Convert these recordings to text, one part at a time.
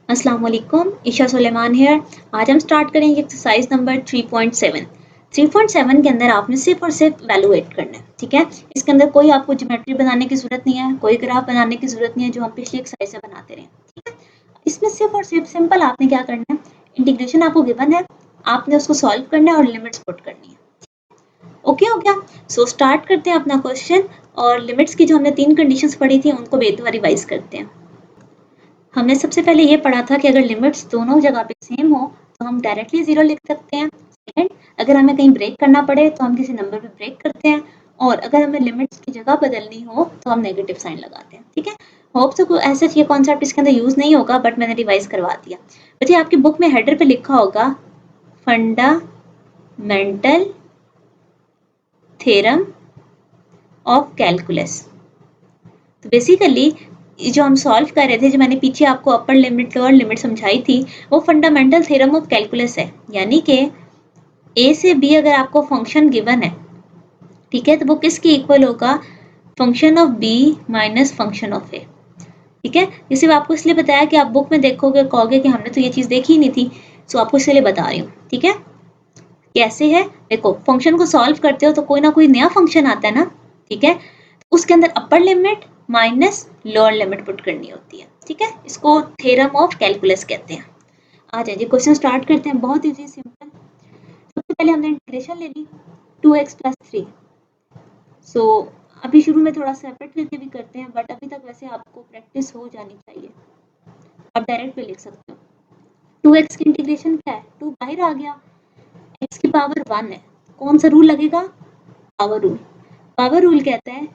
अस्सलाम वालेकुम, ईशा सुलेमान हियर। आज हम स्टार्ट करेंगे एक्सरसाइज नंबर 3.7। 3.7 के अंदर आपने सिर्फ और सिर्फ वैल्यू ऐड करना है, ठीक है। इसके अंदर कोई आपको ज्योमेट्री बनाने की जरूरत नहीं है, कोई ग्राफ बनाने की जरूरत नहीं है जो हम पिछली एक्सरसाइज से बनाते रहे, ठीक है। इसमें सिर्फ और सिर्फ सिंपल आपने क्या करना है, इंटीग्रेशन आपको गिवन है, आपने उसको सॉल्व करना है और लिमिट्स पुट करनी है। ओके हो गया। सो स्टार्ट करते हैं अपना क्वेश्चन, और लिमिट्स की जो हमने 3 कंडीशंस पढ़ी थी उनको एक बार रिवाइज करते हैं। हमने सबसे पहले ये पढ़ा था कि अगर लिमिट्स दोनों जगह पे सेम हो तो हम डायरेक्टली 0 लिख सकते हैं। सेकंड, अगर हमें कहीं ब्रेक करना पड़े तो हम किसी नंबर पे ब्रेक करते हैं, और अगर हमें लिमिट्स की जगह बदलनी हो तो हम नेगेटिव साइन लगाते हैं, ठीक है। होप सो ऐसे ये कॉन्सेप्ट इसके अंदर यूज नहीं होगा, बट मैंने रिवाइज करवा दिया। बच्चे आपकी बुक में हेडर पे लिखा होगा फंडामेंटल थ्योरम ऑफ कैलकुलस। तो बेसिकली जो हम सॉल्व कर रहे थे, जो मैंने पीछे आपको अपर लिमिट लोअर लिमिट समझाई थी, वो फंडामेंटल थ्योरम ऑफ कैलकुलस है। यानी कि ए से बी अगर आपको फंक्शन गिवन है, ठीक है, तो वो किसके इक्वल होगा, function of B minus function of A, ठीक है। ये सिर्फ आपको इसलिए बताया कि आप बुक में देखोगे कहोगे कि हमने तो ये चीज देखी ही नहीं थी, सो आपको इसलिए बता रही हूँ, ठीक है। कैसे है, देखो फंक्शन को सॉल्व करते हो तो कोई ना कोई नया फंक्शन आता है ना, ठीक है। उसके अंदर upper limit minus lower limit put करनी होती है, ठीक है। इसको थ्योरम ऑफ कैलकुलस कहते हैं। आ जाइए क्वेश्चन स्टार्ट करते हैं, बहुत इजी सिंपल। सबसे पहले हमने इंटीग्रेशन ले ली 2x प्लस 3। सो अभी शुरू में थोड़ा सेपरेट करके भी करते हैं, बट अभी तक वैसे आपको प्रैक्टिस हो जानी चाहिए। आप डायरेक्ट भी लिख सकते हो। 2x की इंटीग्रेशन क्या है, 2 बाहर आ गया, x की पावर 1 है, कौन सा रूल लगेगा, पावर रूल। पावर रूल कहता है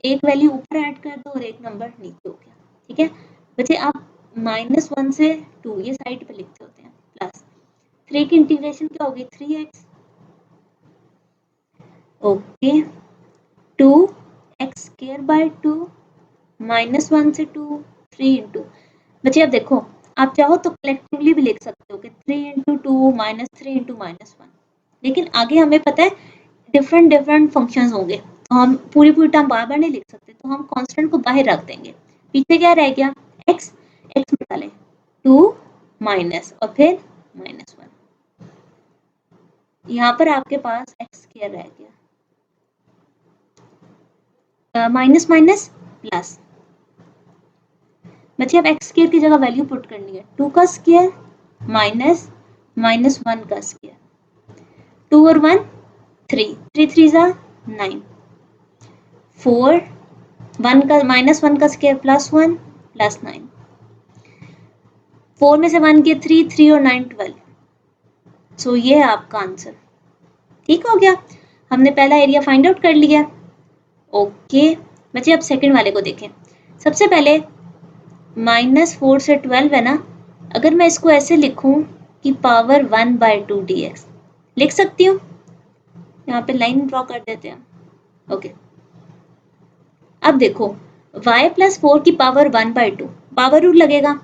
एक वैल्यू ऊपर ऐड कर दो और एक नंबर नीचे हो गया, ठीक है। बच्चे आप -1 से 2 ये साइड पे लिखते होते हैं, प्लस 3 की इंटीग्रेशन क्या होगी, 3x, okay. 2x square by 2 -1 से 2 3 इंटू। बच्चे अब देखो, आप चाहो तो कलेक्टिवली भी लिख सकते हो कि 3 इंटू 2 -3 इंटू -1, लेकिन आगे हमें पता है डिफरेंट डिफरेंट फंक्शंस होंगे, तो हम पूरी पूरी टर्म बार बार नहीं लिख सकते, तो हम कांस्टेंट को बाहर रख देंगे। पीछे क्या रह गया, x, x मिटा लें, 2 माइनस और फिर -1, यहाँ पर आपके पास x स्क्वायर रह गया, माइनस माइनस प्लस। बच्चे अब x स्क्वायर की जगह वैल्यू पुट करनी है, 2 का स्क्वायर माइनस -1 का स्क्वायर, 2 और 1 3, 3 3 जा 9, 4 1 का -1 का स्क्वायर +1 प्लस 9, 4 में से 1 के 3, 3 और 9 12। सो ये है आपका आंसर, ठीक हो गया। हमने पहला एरिया फाइंड आउट कर लिया, ओके। बच्चे अब सेकंड वाले को देखें। सबसे पहले -4 से 12 है ना, अगर मैं इसको ऐसे लिखूं कि पावर 1/2 dx, लिख सकती हूँ। यहाँ पे लाइन ड्रॉ कर देते हैं, ओके। अब देखो y प्लस 4 की पावर 1/2, पावर रूल लगेगा।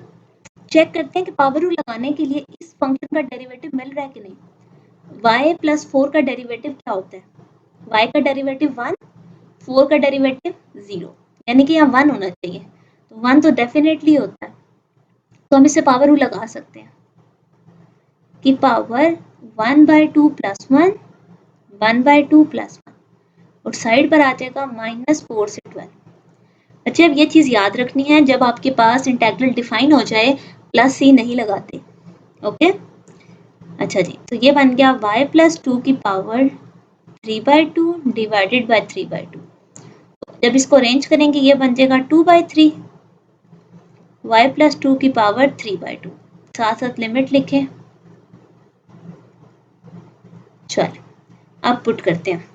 चेक करते हैं कि पावर रूल लगाने के लिए इस फंक्शन का डेरिवेटिव मिल रहा है कि नहीं। y प्लस 4 का डेरिवेटिव क्या होता है, y का डेरिवेटिव 1, 4 का डेरिवेटिव 0, यानी कि यहाँ 1 होना चाहिए, तो 1 तो डेफिनेटली होता है, तो हम इसे पावर रूल लगा सकते हैं कि पावर 1/2 प्लस 1, 1/2 प्लस 1, और साइड पर आ जाएगा -4 से 12। अच्छा, अब ये चीज याद रखनी है, जब आपके पास इंटेग्रल डिफाइन हो जाए प्लस सी नहीं लगाते, ओके। अच्छा जी, तो ये बन गया y प्लस 2 की पावर 3/2 डिवाइडेड बाय 3/2। जब इसको अरेंज करेंगे ये बन जाएगा 2/3, y प्लस 2 की पावर 3/2, साथ साथ लिमिट लिखें। चल अब पुट करते हैं,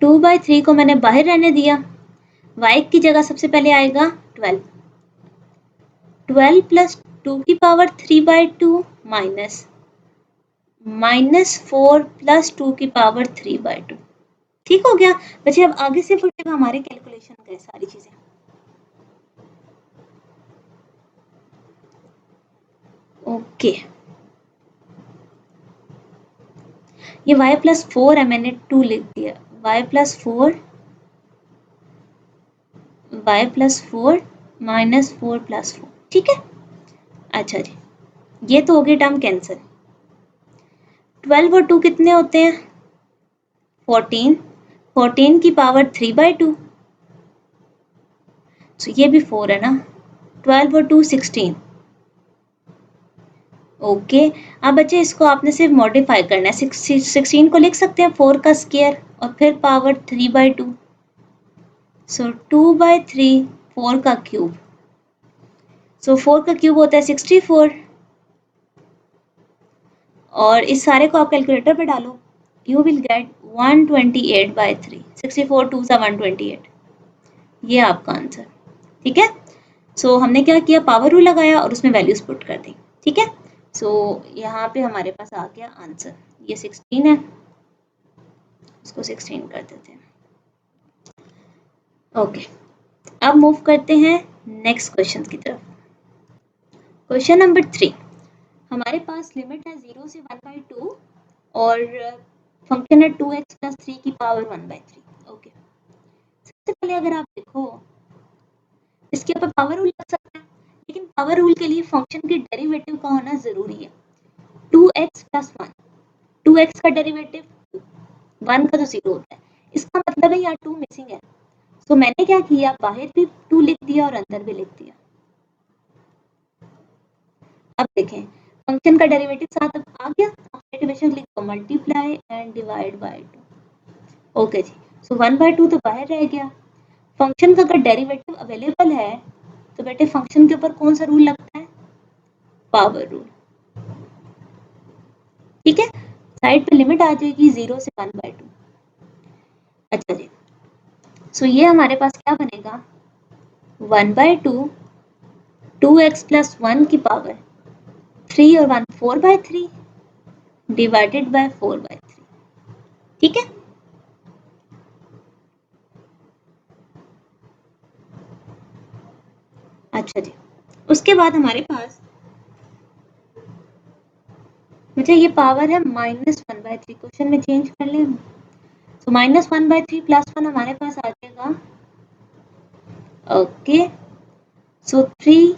2/3 को मैंने बाहर रहने दिया, y की जगह सबसे पहले आएगा 12, 12 प्लस 2 की पावर 3/2 माइनस -4 प्लस 2 की पावर 3/2, ठीक हो गया। बच्चे अब आगे से फुटेगा हमारे कैलकुलेशन का सारी चीजें, ओके। ये y प्लस 4 है, मैंने 2 लिख दिया, y प्लस 4 -4 प्लस 4, ठीक है। अच्छा जी, ये तो हो गई टर्म कैंसिल। 12 और 2 कितने होते हैं? 14। 14 की पावर 3/2, तो ये भी 4 है ना। 12 और 2 16। ओके, अब बच्चे इसको आपने सिर्फ मॉडिफाई करना है। 16 को लिख सकते हैं 4 का स्क्वायर और फिर पावर 3/2, सो 2/3 4 का क्यूब, सो 4 का क्यूब होता है 64, और इस सारे को आप कैलकुलेटर पे डालो, यू विल गेट 128/3। 64 2 सा 128, ये आपका आंसर। ठीक है, सो हमने क्या किया, पावर रूल लगाया और उसमें वैल्यूज पुट कर दी। ठीक है, सो यहाँ पे हमारे पास आ गया आंसर, ये 16 है, इसको 16 कर देते हैं। ओके, अब मूव करते हैं नेक्स्ट क्वेश्चन की तरफ। क्वेश्चन नंबर 3, हमारे पास लिमिट है 0 से 1/2 और फंक्शन है 2x + 3 की पावर 1/3। ओके, सबसे पहले अगर आप देखो इसके ऊपर पावर रूल लग सकता है, लेकिन पावर रूल के लिए फंक्शन के डेरिवेटिव का होना जरूरी है। 2x + 1, 2x का डेरिवेटिव 1 का तो 0 होता है, इसका मतलब है यहाँ 2 मिसिंग है। तो मैंने क्या किया, बाहर भी 2 लिख दिया और अंदर भी लिख दिया। अब देखें फंक्शन का डेरिवेटिव साथ आ गया, डेरिवेशन लिखो multiply and divide by 2। Okay जी, सो 1/2 तो बाहर रह गया। फंक्शन का अगर डेरिवेटिव अवेलेबल है तो बेटे फंक्शन के ऊपर कौन सा रूल लगता है, पावर रूल। ठीक है, साइड पे लिमिट आ जाएगी 0 से 1/2। अच्छा जी, सो ये हमारे पास क्या बनेगा, 1/2 2x + 1 की पावर 3 और 1 4/3 डिवाइडेड बाय 4/3। ठीक है, अच्छा जी, उसके बाद हमारे पास मुझे ये पावर है -1/3, क्वेश्चन में चेंज कर ले। तो -1/3 + 1 हमारे पास आ जाएगा, ओके, सो 3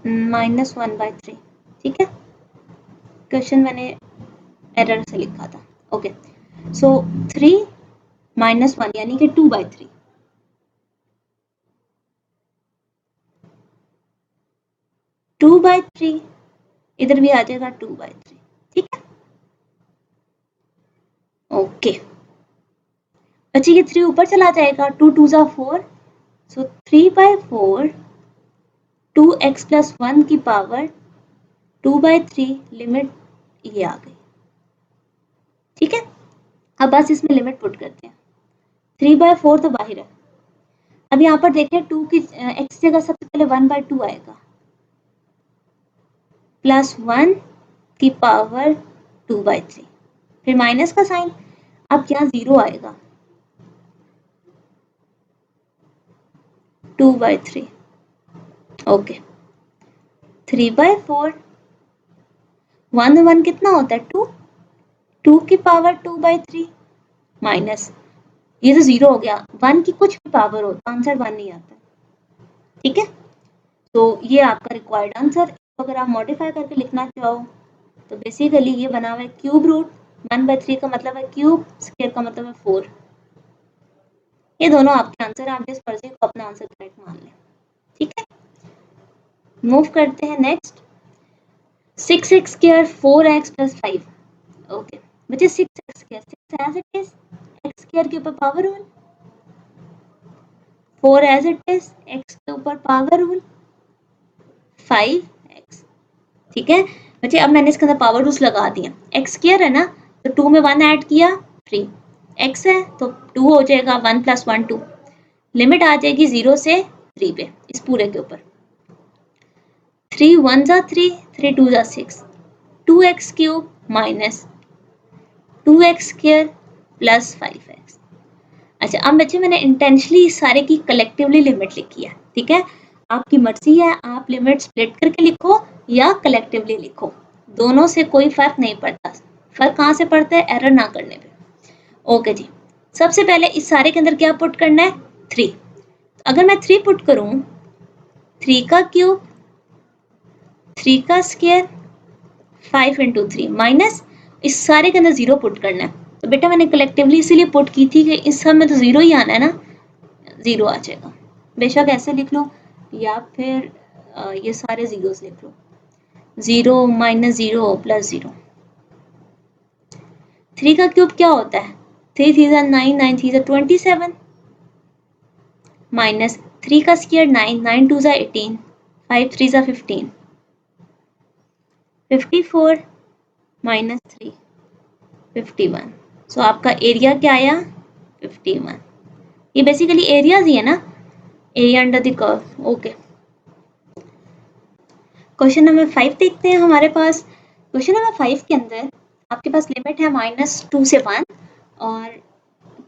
-1/3। ठीक है, क्वेश्चन मैंने एरर से लिखा था। ओके, सो 3 - 1 यानी कि 2/3। 2/3 इधर भी आ जाएगा 2/3। ठीक है, ओके, अच्छा ये 3 ऊपर चला जाएगा, 2 2 सा 4, सो 3/4 2x + 1 की पावर 2/3 लिमिट ये आ गई। ठीक है, अब बस इसमें लिमिट पुट करते हैं। 3/4 तो बाहर है, अब यहाँ पर देखें 2 की x जगह सबसे पहले 1/2 आएगा, +1 की पावर 2/3, फिर माइनस का साइन, अब यहाँ 0 आएगा, 2/3। ओके, 3/4 1 1 कितना होता है 2, 2 की पावर 2/3 माइनस, ये तो 0 हो गया, 1 की कुछ भी पावर हो तो आंसर 1 नहीं आता। ठीक है, तो ये आपका रिक्वायर्ड आंसर। अगर आप मॉडिफाई करके लिखना चाहो तो बेसिकली ये बना हुआ है क्यूब रूट, 1/3 का मतलब है क्यूब, स्क्वायर का मतलब है 4। ये दोनों आपके आंसर, आप जिस मर्जी को अपना आंसर करेक्ट मान लें। ठीक है, मूव करते हैं next. 6x square 4x + 5। Okay बच्चे, 6x square 6 as it is, x square के ऊपर power rule, 4 as it is, x के ऊपर पावर रूल, 5x। ठीक है बच्चे, अब मैंने इसके अंदर पावर रूल्स लगा दिया। x स्क्वायर है ना, तो 2 में 1 ऐड किया 3, x है तो 2 हो जाएगा, 1 + 1 2, लिमिट आ जाएगी 0 से 3 पे इस पूरे के ऊपर। 3 1 सा 3, 3 2 सा 6, 2x³ minus 2x square plus 5x। अच्छा, अब बच्चे मैंने इंटेंशनली सारे की कलेक्टिवली लिमिट लिखी है। ठीक है, आपकी मर्जी है, आप लिमिट स्प्लिट करके लिखो या कलेक्टिवली लिखो, दोनों से कोई फर्क नहीं पड़ता। फर्क कहाँ से पड़ता है, एरर ना करने पे। ओके जी, सबसे पहले इस सारे के अंदर क्या पुट करना है, 3। अगर मैं 3 पुट करूं, 3 का क्यूब 3 का स्क्वायर 5 इंटू 3 माइनस इस सारे के अंदर 0 पुट करना है। तो बेटा मैंने कलेक्टिवली इसीलिए पुट की थी कि इस सब में तो 0 ही आना है ना, 0 आ जाएगा। बेशक ऐसे लिख लो या फिर ये सारे जीरोस लिख लो, 0 माइनस 0 प्लस 0। 3 का क्यूब क्या होता है? 3 3 9, 9 3 27 माइनस 3 का स्क्वायर 9, 9 2 18, 5 3 15, 54 माइनस 3 51। सो आपका एरिया क्या आया? 51। ये बेसिकली एरियाज ही है ना, area under the curve. Okay, question number 5 देखते हैं हमारे पास। क्वेश्चन नंबर 5 के अंदर आपके पास लिमिट है -2 से 1 और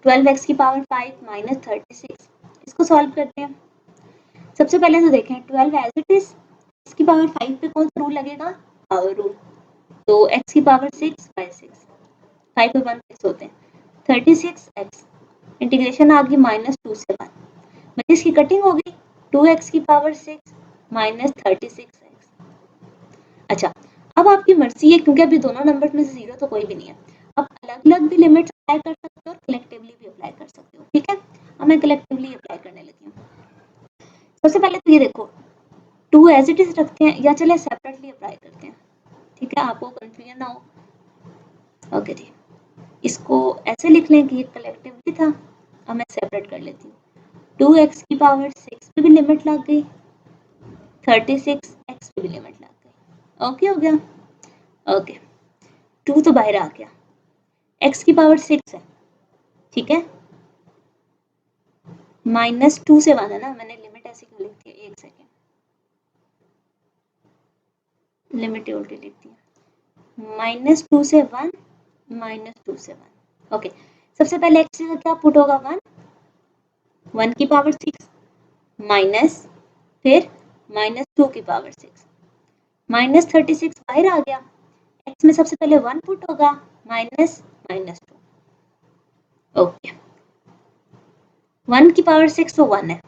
12x की पावर 5 माइनस 36। इसको सॉल्व करते हैं। सबसे पहले तो देखें 12 एज इट इज, इसकी पावर 5 पे कौन सा रूल लगेगा? Power rule. तो x की पावर 6 बाय 6, 5 पे 1 6 होते हैं, 36x इंटीग्रेशन आ गई -2 से 1, मतलब इसकी कटिंग हो गई 2x की पावर 6 माइनस 36x। अच्छा, अब आपकी मर्जी है, क्योंकि अभी दोनों नंबर में से 0 तो कोई भी नहीं है। आप अलग अलग भी लिमिट अप्लाई कर सकते हो और कलेक्टिवली भी अप्लाई कर सकते हो, ठीक है। अब मैं कलेक्टिवली अप्लाई करने लगी हूँ। सबसे पहले तो ये देखो 2 एज इट इज रखते हैं या चले सेपरेटली अप्लाई करते हैं, ठीक है, आपको कंफ्यूजन ना हो। ओके जी, इसको ऐसे लिख लें कि ये कलेक्टिवली था। अब मैं सेपरेट कर लेती हूँ। 2x की पावर 6 पे भी लिमिट लग गई, 36x पे भी लिमिट लग गई। ओके हो गया। ओके, 2 तो बाहर आ गया, x की पावर 6 है, ठीक है, -2 से 1 है ना, मैंने लिमिट ऐसी क्यों लिख दी है, एक सेकेंड, लिमिट उल्टी लिख दी है, -2 से 1, -2 से 1। ओके, सबसे पहले x का क्या पुट होगा? 1 की पावर 6 माइनस फिर -2 की पावर 6, -36 बाहर आ गया, x में सबसे पहले 1 पुट होगा, -2। ओके, 1 की पावर 6 तो 1 है,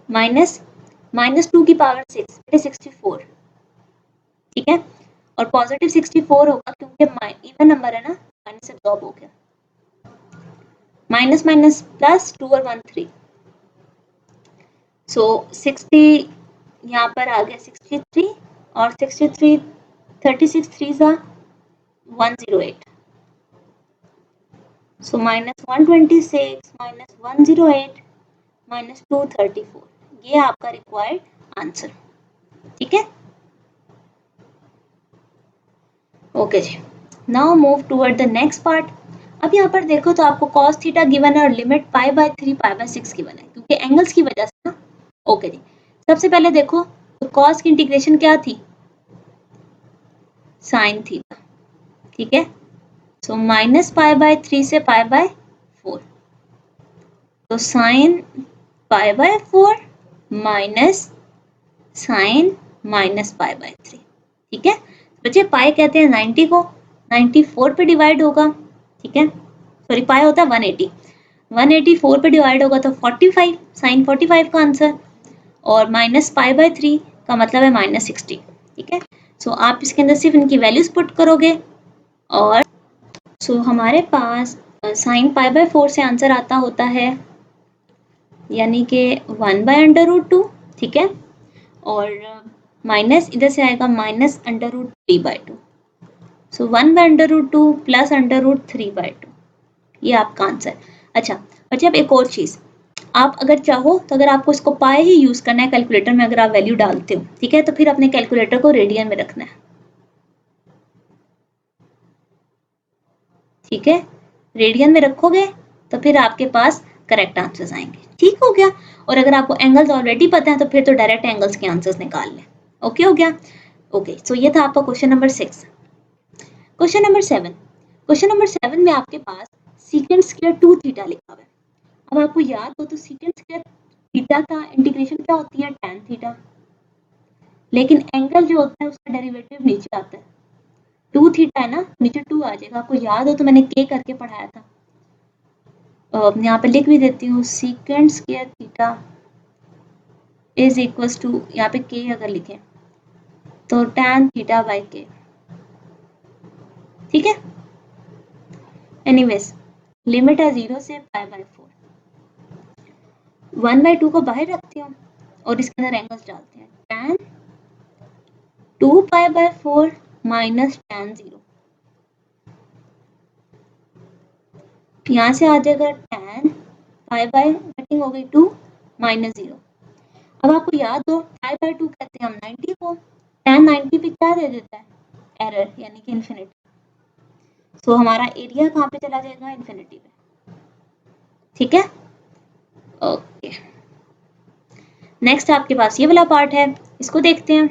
-2 की पावर 6 64, ठीक है, और पॉजिटिव 64 होगा क्योंकि इवन नंबर है ना, माइनस एब्जॉर्ब हो गया, माइनस माइनस प्लस 2 और 1 3, सो 60 यहाँ पर आ गया 63 और 63 36 3 सा 108, सो -126 -108 -234, ये आपका रिक्वायर्ड आंसर, ठीक है। ओके जी, now move toward the next part. अब यहाँ पर देखो तो आपको cos थीटा गिवन है और लिमिट π/3 π/6 गिवन है, क्योंकि एंगल्स की वजह से ना। ओके जी, सबसे पहले देखो तो cos की इंटीग्रेशन क्या थी? sin थीटा, ठीक है, सो -π/3 से π/4, तो sin π/4 माइनस sin -π/3, ठीक है। बच्चे पाई कहते हैं 90 को, 94 पे डिवाइड होगा, ठीक है, सॉरी पाई होता है 180, 184 पे डिवाइड होगा तो 45, साइन 45 का आंसर, और -π/3 का मतलब है -60, ठीक है। सो आप इसके अंदर सिर्फ इनकी वैल्यूज पुट करोगे और सो हमारे पास साइन π/4 से आंसर आता होता है यानी कि 1/√2, ठीक है, और माइनस इधर से आएगा -√3/2, सो 1/√2 प्लस √3/2, ये आपका आंसर। अच्छा बच्चे, अब एक और चीज, आप अगर चाहो तो अगर आपको इसको पाए ही यूज करना है कैलकुलेटर में, अगर आप वैल्यू डालते हो, ठीक है, तो फिर अपने कैलकुलेटर को रेडियन में रखना है, ठीक है, रेडियन में रखोगे तो फिर आपके पास करेक्ट आंसर्स आएंगे, ठीक हो गया। और अगर आपको एंगल्स ऑलरेडी पता है तो फिर तो डायरेक्ट एंगल्स के आंसर्स निकाल लें। ओके हो गया। ओके, सो ये था आपका question number 6। Question number 7, question number 7 में आपके पास सीकेंट स्क्वायर 2 थीटा लिखा हुआ है। अब आपको याद हो तो सीकेंट स्क्वायर थीटा का इंटीग्रेशन क्या होती है? tan थीटा, लेकिन एंगल जो होता है उसका डेरिवेटिव नीचे आता है, 2 थीटा है ना, नीचे 2 आ जाएगा। आपको याद हो तो मैंने k करके पढ़ाया था, यहाँ पे लिख भी देती हूँ, secant square theta is equal to, यहाँ पे k अगर लिखें तो tan थीटा बाई के, ठीक है। एनीवेज लिमिट है 0 से π/4। 1/2 को बाहर रखती हूँ और इसके अंदर एंगल्स डालते हैं। tan 2π/4 माइनस tan 0, यहाँ से आ जाएगा tan कटिंग हो गई 2 माइनस 0। अब आपको याद हो π/2 कहते हैं हम 90 को, tan 90 पे क्या दे देता है, एरर यानी कि इन्फिनिटी। सो हमारा एरिया कहाँ पे चला जाएगा, इन्फिनिटी पे, ठीक है। ओके, नेक्स्ट आपके पास ये वाला पार्ट है, इसको देखते हैं।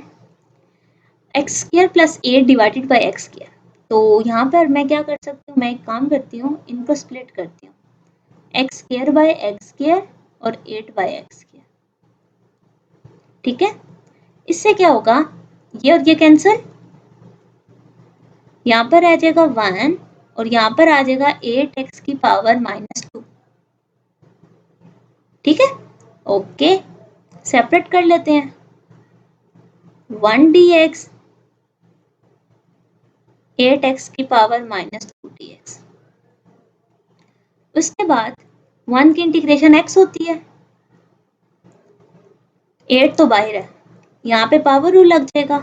x² plus 8 divided by x²। तो यहाँ पर मैं क्या कर सकती हूँ, मैं एक काम करती हूँ, इनको स्प्लिट करती हूँ, x² बाई x² और 8 बाई x², ठीक है। इससे क्या होगा, ये और ये कैंसिल, यहाँ पर आ जाएगा 1 और यहाँ पर आ जाएगा 8x की पावर -2, ठीक है। ओके, सेपरेट कर लेते हैं, 1 dx 8x की पावर -2 dx। उसके बाद 1 की इंटीग्रेशन x होती है, 8 तो बाहर है, यहाँ पे पावर रूल लग जाएगा,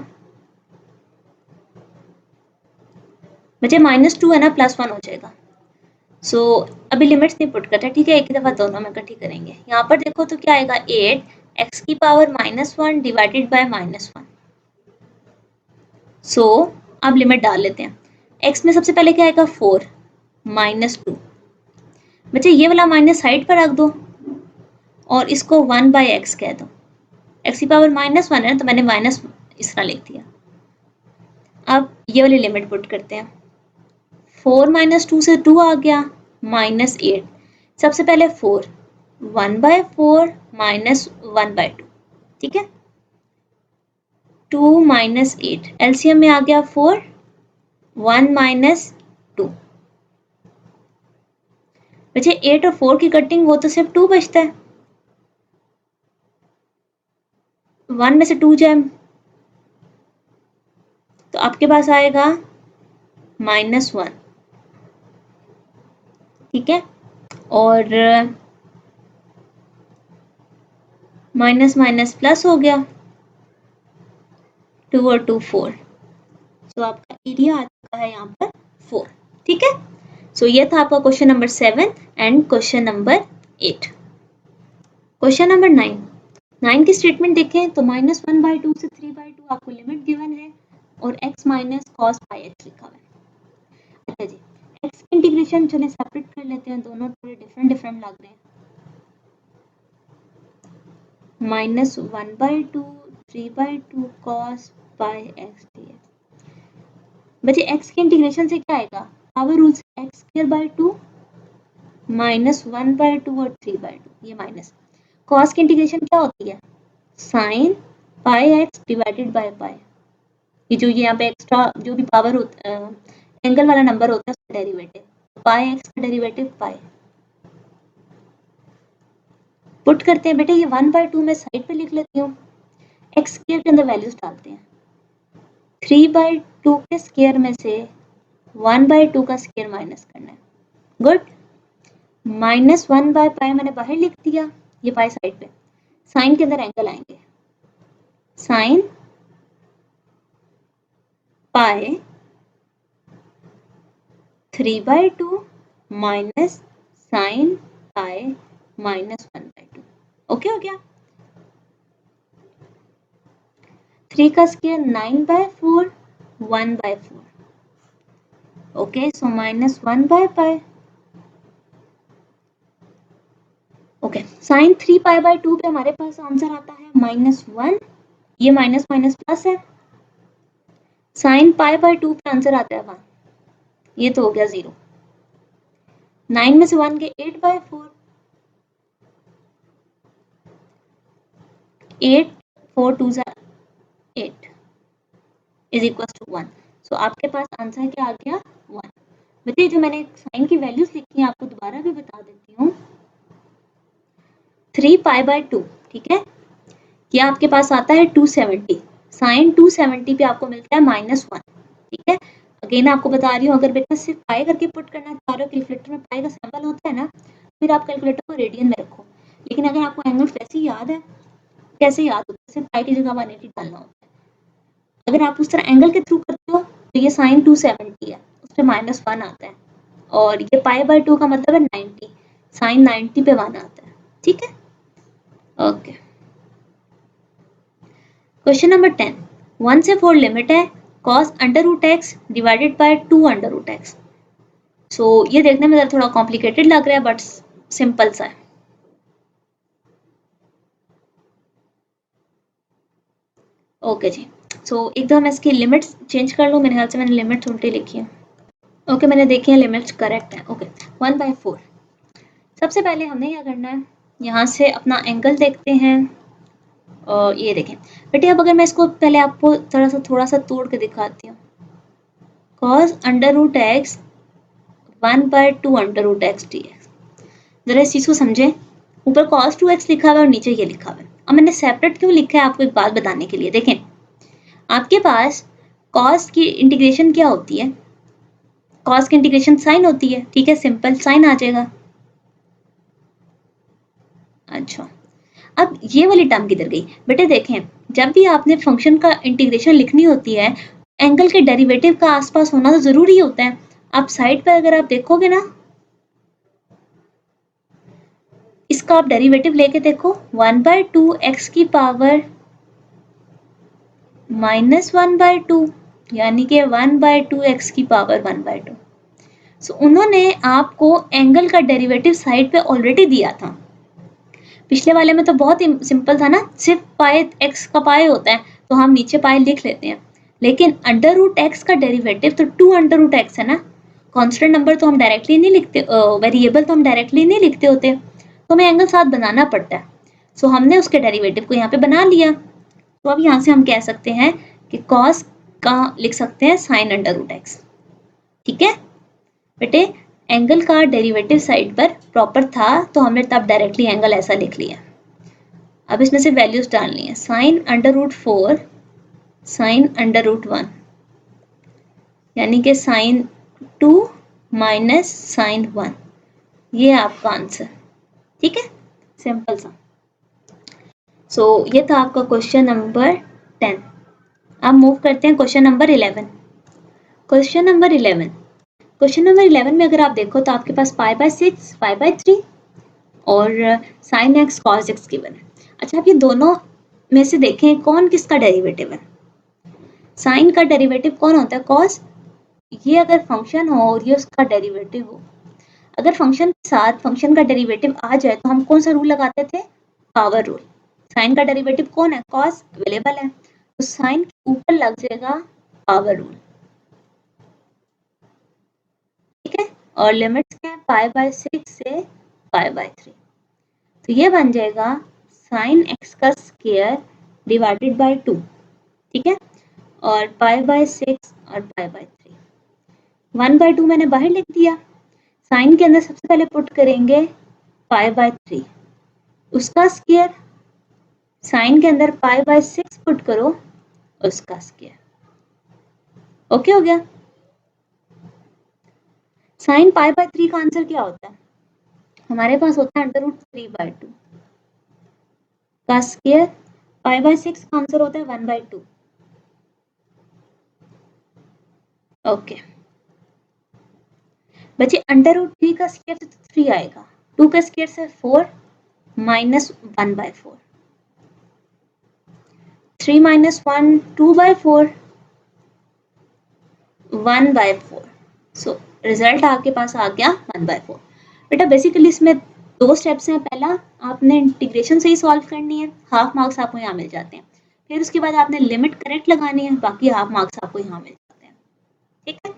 बचे -2 है ना, +1 हो जाएगा। सो अभी लिमिट्स नहीं पुट करते, ठीक है, एक ही दफा दोनों में इकट्ठी करेंगे। यहाँ पर देखो तो क्या आएगा, 8x की पावर -1 डिवाइडेड बाय -1। सो अब लिमिट डाल लेते हैं, x में सबसे पहले क्या आएगा 4 -2, बच्चे ये वाला माइनस साइड पर रख दो और इसको 1/x कह दो, x की पावर -1 है तो मैंने माइनस इस तरह लिख दिया। अब ये वाली लिमिट पुट करते हैं, 4 - 2 से 2 आ गया, -8, सबसे पहले 4, 1/4 माइनस 1/2, ठीक है। 2 - 8 एलसीएम में आ गया 4, 1 - 2, बच्चे 8 और 4 की कटिंग हो तो सिर्फ 2 बचता है, 1 में से 2 जाए तो आपके पास आएगा -1, ठीक है। और माइनस माइनस प्लस हो गया, 2 और 2 4, तो आपका एरिया आ चुका है यहाँ पर 4, ठीक है। सो ये था आपका question number 7 and question number 8। Question number 9 की स्टेटमेंट देखें तो -1/2 से 3/2 आपको लिमिट गिवन है और x minus cos pi x लिखा हुआ है। अच्छा जी, x की इंटीग्रेशन चले सेपरेट कर लेते हैं, दोनों थोड़े डिफरेंट लग रहे हैं। -1/2 3/2 cos पाई x dx। बच्चे x की इंटीग्रेशन से क्या आएगा, पावर रूल से x²/2 -1/2 और 3/2, ये माइनस। cos की इंटीग्रेशन क्या होती है, sin pi x divided by pi, ये जो यहाँ पे एक्स्ट्रा जो भी पावर होता है, एंगल वाला नंबर होता है उसका डेरिवेटिव, पाई x का डेरिवेटिव पाई। पुट करते हैं बेटे, ये 1/2 में साइड पे लिख लेती हूँ, x² के अंदर वैल्यूज डालते हैं, 3/2 के स्क्वायर में से 1/2 का स्क्वायर माइनस करना है, गुड। -1/पाई मैंने बाहर लिख दिया, ये पाई साइड पे, साइन के अंदर एंगल आएंगे, sine pi 3/2 minus sine pi -1/2, okay हो गया। 3 का स्क्वायर 9/4 1/4, ओके। सो -1/पाई, ओके। साइन 3π/2 पे हमारे पास आंसर आता है -1, ये माइनस माइनस प्लस है, साइन π/2 पे आंसर आता है 1, ये तो हो गया 0, 9 में से 1 के 8/4, 8 4 2 8 इज इक्वल टू 1। सो आपके पास आंसर क्या आ गया, 1। बताइए, जो मैंने साइन की वैल्यूज लिखी हैं आपको दोबारा भी बता देती हूँ, 3π/2, ठीक है, ये आपके पास आता है 270, साइन 270 पे आपको मिलता है -1। ठीक है, अगेन आपको बता रही हूँ, अगर बेटा सिर्फ पाई करके पुट करना चाह रहे हो, कैलकुलेटर में पाई का सिंबल होता है ना, फिर आप कैलकुलेटर को रेडियन में रखो। लेकिन अगर आपको एंगल वैसे ही याद है, कैसे याद होता है, सिर्फ पाई की जगह 180 डालना होता है। अगर आप उस तरह एंगल के थ्रू करते हो तो ये साइन 270 है, उस पर -1 आता है, और ये पाई/2 का मतलब है 90, साइन 90 पे 1 आता है। ठीक है, ओके। क्वेश्चन नंबर 10, 1 से 4 लिमिट है, cos √x divided by 2 √x। सो ये देखने में थोड़ा कॉम्प्लिकेटेड लग रहा है, बट सिंपल सा है। ओके जी, सो एक दो मैं इसकी लिमिट्स चेंज कर लूँ, मेरे ख्याल से मैंने लिमिट्स उल्टी लिखी है। ओके, मैंने देखी है, लिमिट्स करेक्ट है। ओके, 1/4। सबसे पहले हमने क्या करना है, यहाँ से अपना एंगल देखते हैं, और ये देखें बेटे, अब अगर मैं इसको पहले आपको थोड़ा सा तोड़ के दिखाती हूँ, cos √x 1/2 √x dx। जरा इस चीज़ को समझें, ऊपर cos 2x लिखा हुआ है और नीचे ये लिखा हुआ है। अब मैंने सेपरेट क्यों लिखा है, आपको एक बात बताने के लिए। देखें, आपके पास cos की इंटीग्रेशन क्या होती है, cos की इंटीग्रेशन साइन होती है। ठीक है, सिंपल साइन आ जाएगा। अच्छा, अब ये वाली टर्म किधर गई बेटे? देखें, जब भी आपने फंक्शन का इंटीग्रेशन लिखनी होती है, एंगल के डेरिवेटिव का आसपास होना तो जरूरी होता है। आप साइड पर अगर आप देखोगे ना, इसका आप डेरिवेटिव लेके देखो, 1/2 x की पावर -1/2, यानी कि 1/2 x की पावर 1/2। सो उन्होंने आपको एंगल का डेरिवेटिव साइड पे ऑलरेडी दिया था। पिछले वाले में तो बहुत ही सिंपल था ना, सिर्फ पाई x का पाई होता है, तो हम नीचे पाई लिख लेते हैं। लेकिन √x का डेरिवेटिव तो 2 √x है ना, कांस्टेंट नंबर तो हम डायरेक्टली नहीं लिखते, वेरिएबल तो हम डायरेक्टली नहीं लिखते होते, तो हमें एंगल साथ बनाना पड़ता है। सो हमने उसके डेरिवेटिव को यहाँ पे बना लिया। तो अब यहाँ से हम कह सकते हैं कि cos का लिख सकते हैं sin √x। ठीक है बेटे, एंगल का डेरिवेटिव साइड पर प्रॉपर था, तो हमने तब डायरेक्टली एंगल ऐसा लिख लिया। अब इसमें से वैल्यूज डालनी है, sin √4 sin √1, यानी कि sin 2 माइनस sin 1, ये आपका आंसर। ठीक है, सिंपल सा। सो ये था आपका क्वेश्चन नंबर 10। अब मूव करते हैं क्वेश्चन नंबर 11। क्वेश्चन नंबर 11 में अगर आप देखो तो आपके पास π/6, π/3 और sin x cos x given है। अच्छा, आप ये दोनों में से देखें कौन किसका डेरिवेटिव है। साइन का डेरिवेटिव कौन होता है? cos। ये अगर फंक्शन हो और ये उसका डेरिवेटिव हो, अगर फंक्शन के साथ फंक्शन का डेरिवेटिव आ जाए तो हम कौन सा रूल लगाते थे? Power rule. साइन का डेरिवेटिव कौन है? cos अवेलेबल है, तो साइन के ऊपर लग जाएगा पावर रूल। ठीक है, और लिमिट्स क्या है? π/6 से π/3, तो ये बन जाएगा sin x का स्क्वायर डिवाइडेड बाय 2। ठीक है, और π/6 और π/3, 1/2 मैंने बाहर लिख दिया। साइन के अंदर सबसे पहले पुट करेंगे π/3, उसका स्क्वायर, साइन के अंदर π/6 पुट करो, उसका स्क्वायर। ओके हो गया। साइन π/3 का आंसर क्या होता है? हमारे पास होता है √3/2 का स्क्वायर, π/6 का आंसर होता है 1/2। ओके बच्चे, √3 का स्क्वायर से तो 3 आएगा, 2 का स्क्वायर से 4 माइनस 1/4, 3 माइनस 1 2/4, 1/4। सो रिजल्ट आपके पास आ गया 1/4। बेटा बेसिकली इसमें 2 स्टेप्स हैं। पहला, आपने इंटीग्रेशन से ही सॉल्व करनी है, हाफ मार्क्स आपको यहाँ मिल जाते हैं। फिर उसके बाद आपने लिमिट करेक्ट लगानी है, बाकी हाफ मार्क्स आपको यहाँ मिल जाते हैं। ठीक है,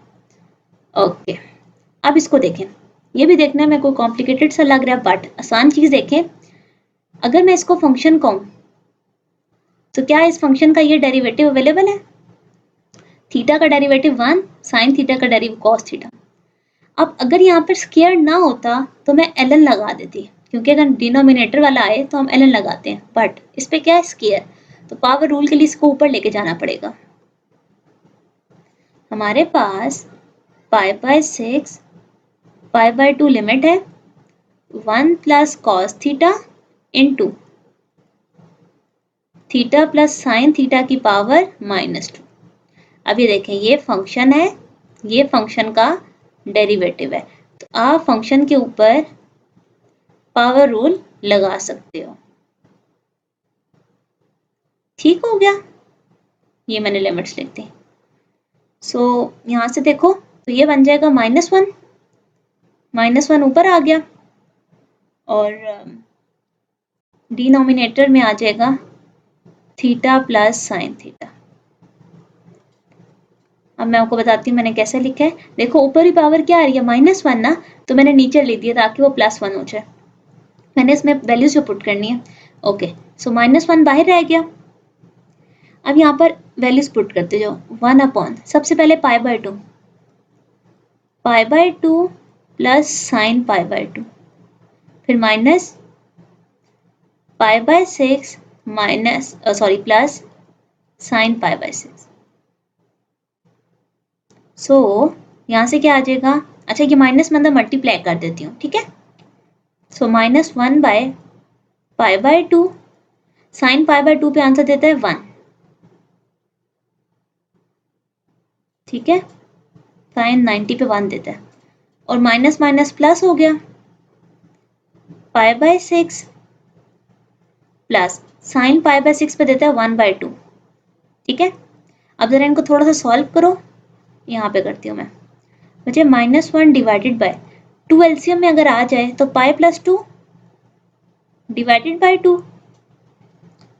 ओके। अब इसको देखें, ये भी देखने में कोई कॉम्प्लिकेटेड सा लग रहा है, बट आसान चीज देखें। अगर मैं इसको फंक्शन कहूँ तो क्या इस फंक्शन का ये डेरिवेटिव अवेलेबल है? थीटा का डेरिवेटिव 1, साइन थीटा का डेरिवेटिव कॉस थीटा। अब अगर यहाँ पर स्क्वायर ना होता तो मैं ln लगा देती, क्योंकि अगर डिनोमिनेटर वाला आए तो हम ln लगाते हैं, बट इस पे क्या है? स्क्वायर। तो पावर रूल के लिए इसको ऊपर लेके जाना पड़ेगा। हमारे पास π/6 π/2 लिमिट है 1 plus cos theta into theta plus sine theta की पावर -2। अब ये देखें, ये फंक्शन है, ये फंक्शन का डेरिवेटिव है, तो आप फंक्शन के ऊपर पावर रूल लगा सकते हो। ठीक हो गया, ये मैंने लिमिट्स लिख दी। सो यहाँ से देखो तो ये बन जाएगा -1, -1 ऊपर आ गया और डिनोमिनेटर में आ जाएगा थीटा प्लस साइन थीटा। अब मैं आपको बताती हूँ मैंने कैसे लिखा है। देखो ऊपर ही पावर क्या आ रही है, -1 ना, तो मैंने नीचे लिख दिया ताकि वो +1 हो जाए। मैंने इसमें वैल्यूज जो पुट करनी है। ओके, सो -1 बाहर रह गया। अब यहाँ पर वैल्यूज पुट करते जाओ। 1/, सबसे पहले π/2 प्लस साइन π/2, फिर माइनस π/6 प्लस साइन π/6। सो यहाँ से क्या आ जाएगा, अच्छा ये माइनस मतलब मल्टीप्लाई कर देती हूँ, ठीक है। सो -1/π/2, साइन π/2 पे आंसर देता है 1, ठीक है, साइन 90 पे 1 देता है, और माइनस माइनस प्लस हो गया, π/6 प्लस साइन π/6 पे देता है 1/2, ठीक है। अब जरा इनको थोड़ा सा सॉल्व करो, यहाँ पे करती हूँ मैं। मुझे -1 डिवाइडेड बाय 2 एलसीएम में अगर आ जाए तो π+2 डिवाइडेड बाय 2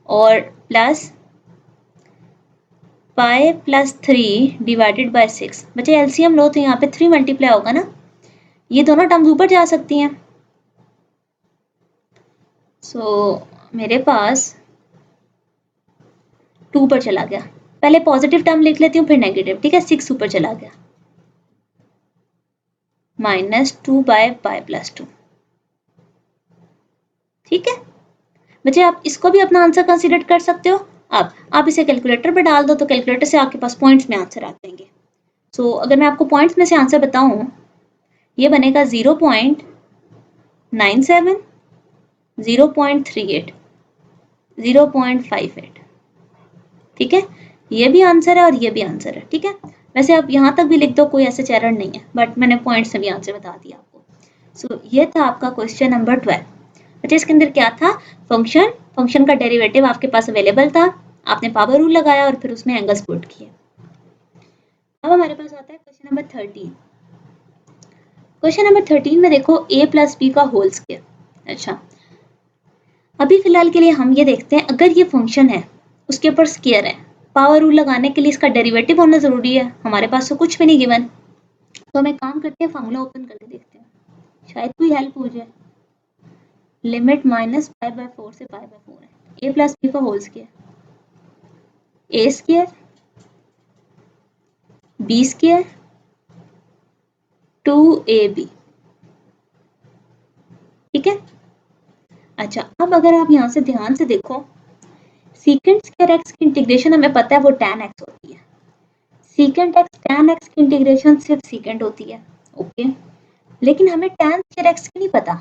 और प्लस π+3 डिवाइडेड बाय 6। बच्चे एलसीएम लो तो यहाँ पे 3 मल्टीप्लाई होगा ना, ये दोनों टर्म्स ऊपर जा सकती हैं। सो मेरे पास 2 पर चला गया, पहले पॉजिटिव टर्म लिख लेती हूँ फिर नेगेटिव, ठीक है। 6 ऊपर चला गया, -2/π+2, ठीक है। बच्चे आप इसको भी अपना आंसर कंसीडर कर सकते हो। अब आप इसे कैलकुलेटर पर डाल दो तो कैलकुलेटर से आपके पास पॉइंट्स में आंसर आ जाएंगे। सो अगर मैं आपको पॉइंट्स में से आंसर बताऊं, ये बनेगा 0.97, 0.38, 0.58, ठीक है। ये भी आंसर है और ये भी आंसर है, ठीक है। वैसे आप यहाँ तक भी लिख दो, कोई ऐसे एरर नहीं है, बट मैंने पॉइंट्स से भी आंसर बता दिया आपको। सो ये था आपका क्वेश्चन नंबर 12। अच्छा, इसके अंदर क्या था, फंक्शन का डेरिवेटिव आपके पास अवेलेबल था, आपने पावर रूल लगाया और फिर उसमें एंगल्स पुट किए। अब हमारे पास आता है क्वेश्चन नंबर 13। क्वेश्चन नंबर 13 में देखो a+b का होल स्क्वायर। अच्छा, अभी फिलहाल के लिए हम ये देखते हैं, अगर ये फंक्शन है उसके ऊपर स्क्वायर है, पावर रूल लगाने के लिए इसका डेरिवेटिव होना जरूरी है, हमारे पास तो कुछ भी नहीं गिवन। तो हम एक काम करते हैं, फार्मूला ओपन करके देखते हैं, शायद कोई हेल्प हो जाए। लिमिट -π/4 से π/4 है, a+b का whole square, a square b square 2ab, ठीक है। अच्छा, अब अगर आप यहाँ से ध्यान से देखो, सीकेंट स्क्वायर x की इंटीग्रेशन हमें पता है वो tan x होती है, सीकेंट x tan x की इंटीग्रेशन सिर्फ सीकेंट होती है, ओके। लेकिन हमें tan स्क्वायर x की नहीं पता,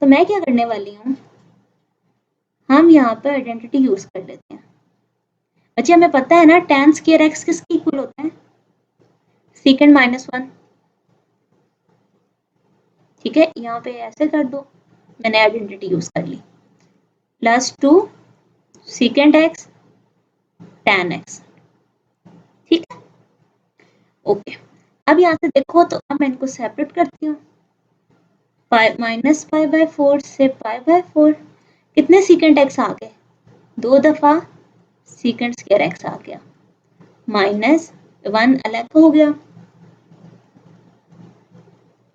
तो मैं क्या करने वाली हूँ, हम यहाँ पर आइडेंटिटी यूज कर लेते हैं। अच्छा, हमें पता है ना tan स्क्वायर x किसके इक्वल होता है, सीकेंट -1, ठीक है। यहाँ पे ऐसे कर दो, मैंने आइडेंटिटी यूज कर ली, +2 सीकेंट x tan x, ठीक है, ओके। अब यहाँ से देखो तो अब मैं इनको सेपरेट करती हूँ, -π/4 से π/4, कितने सीकेंट x आ गए, 2 दफा सीकेंट स्क्वायर x आ गया, -1 अलग हो गया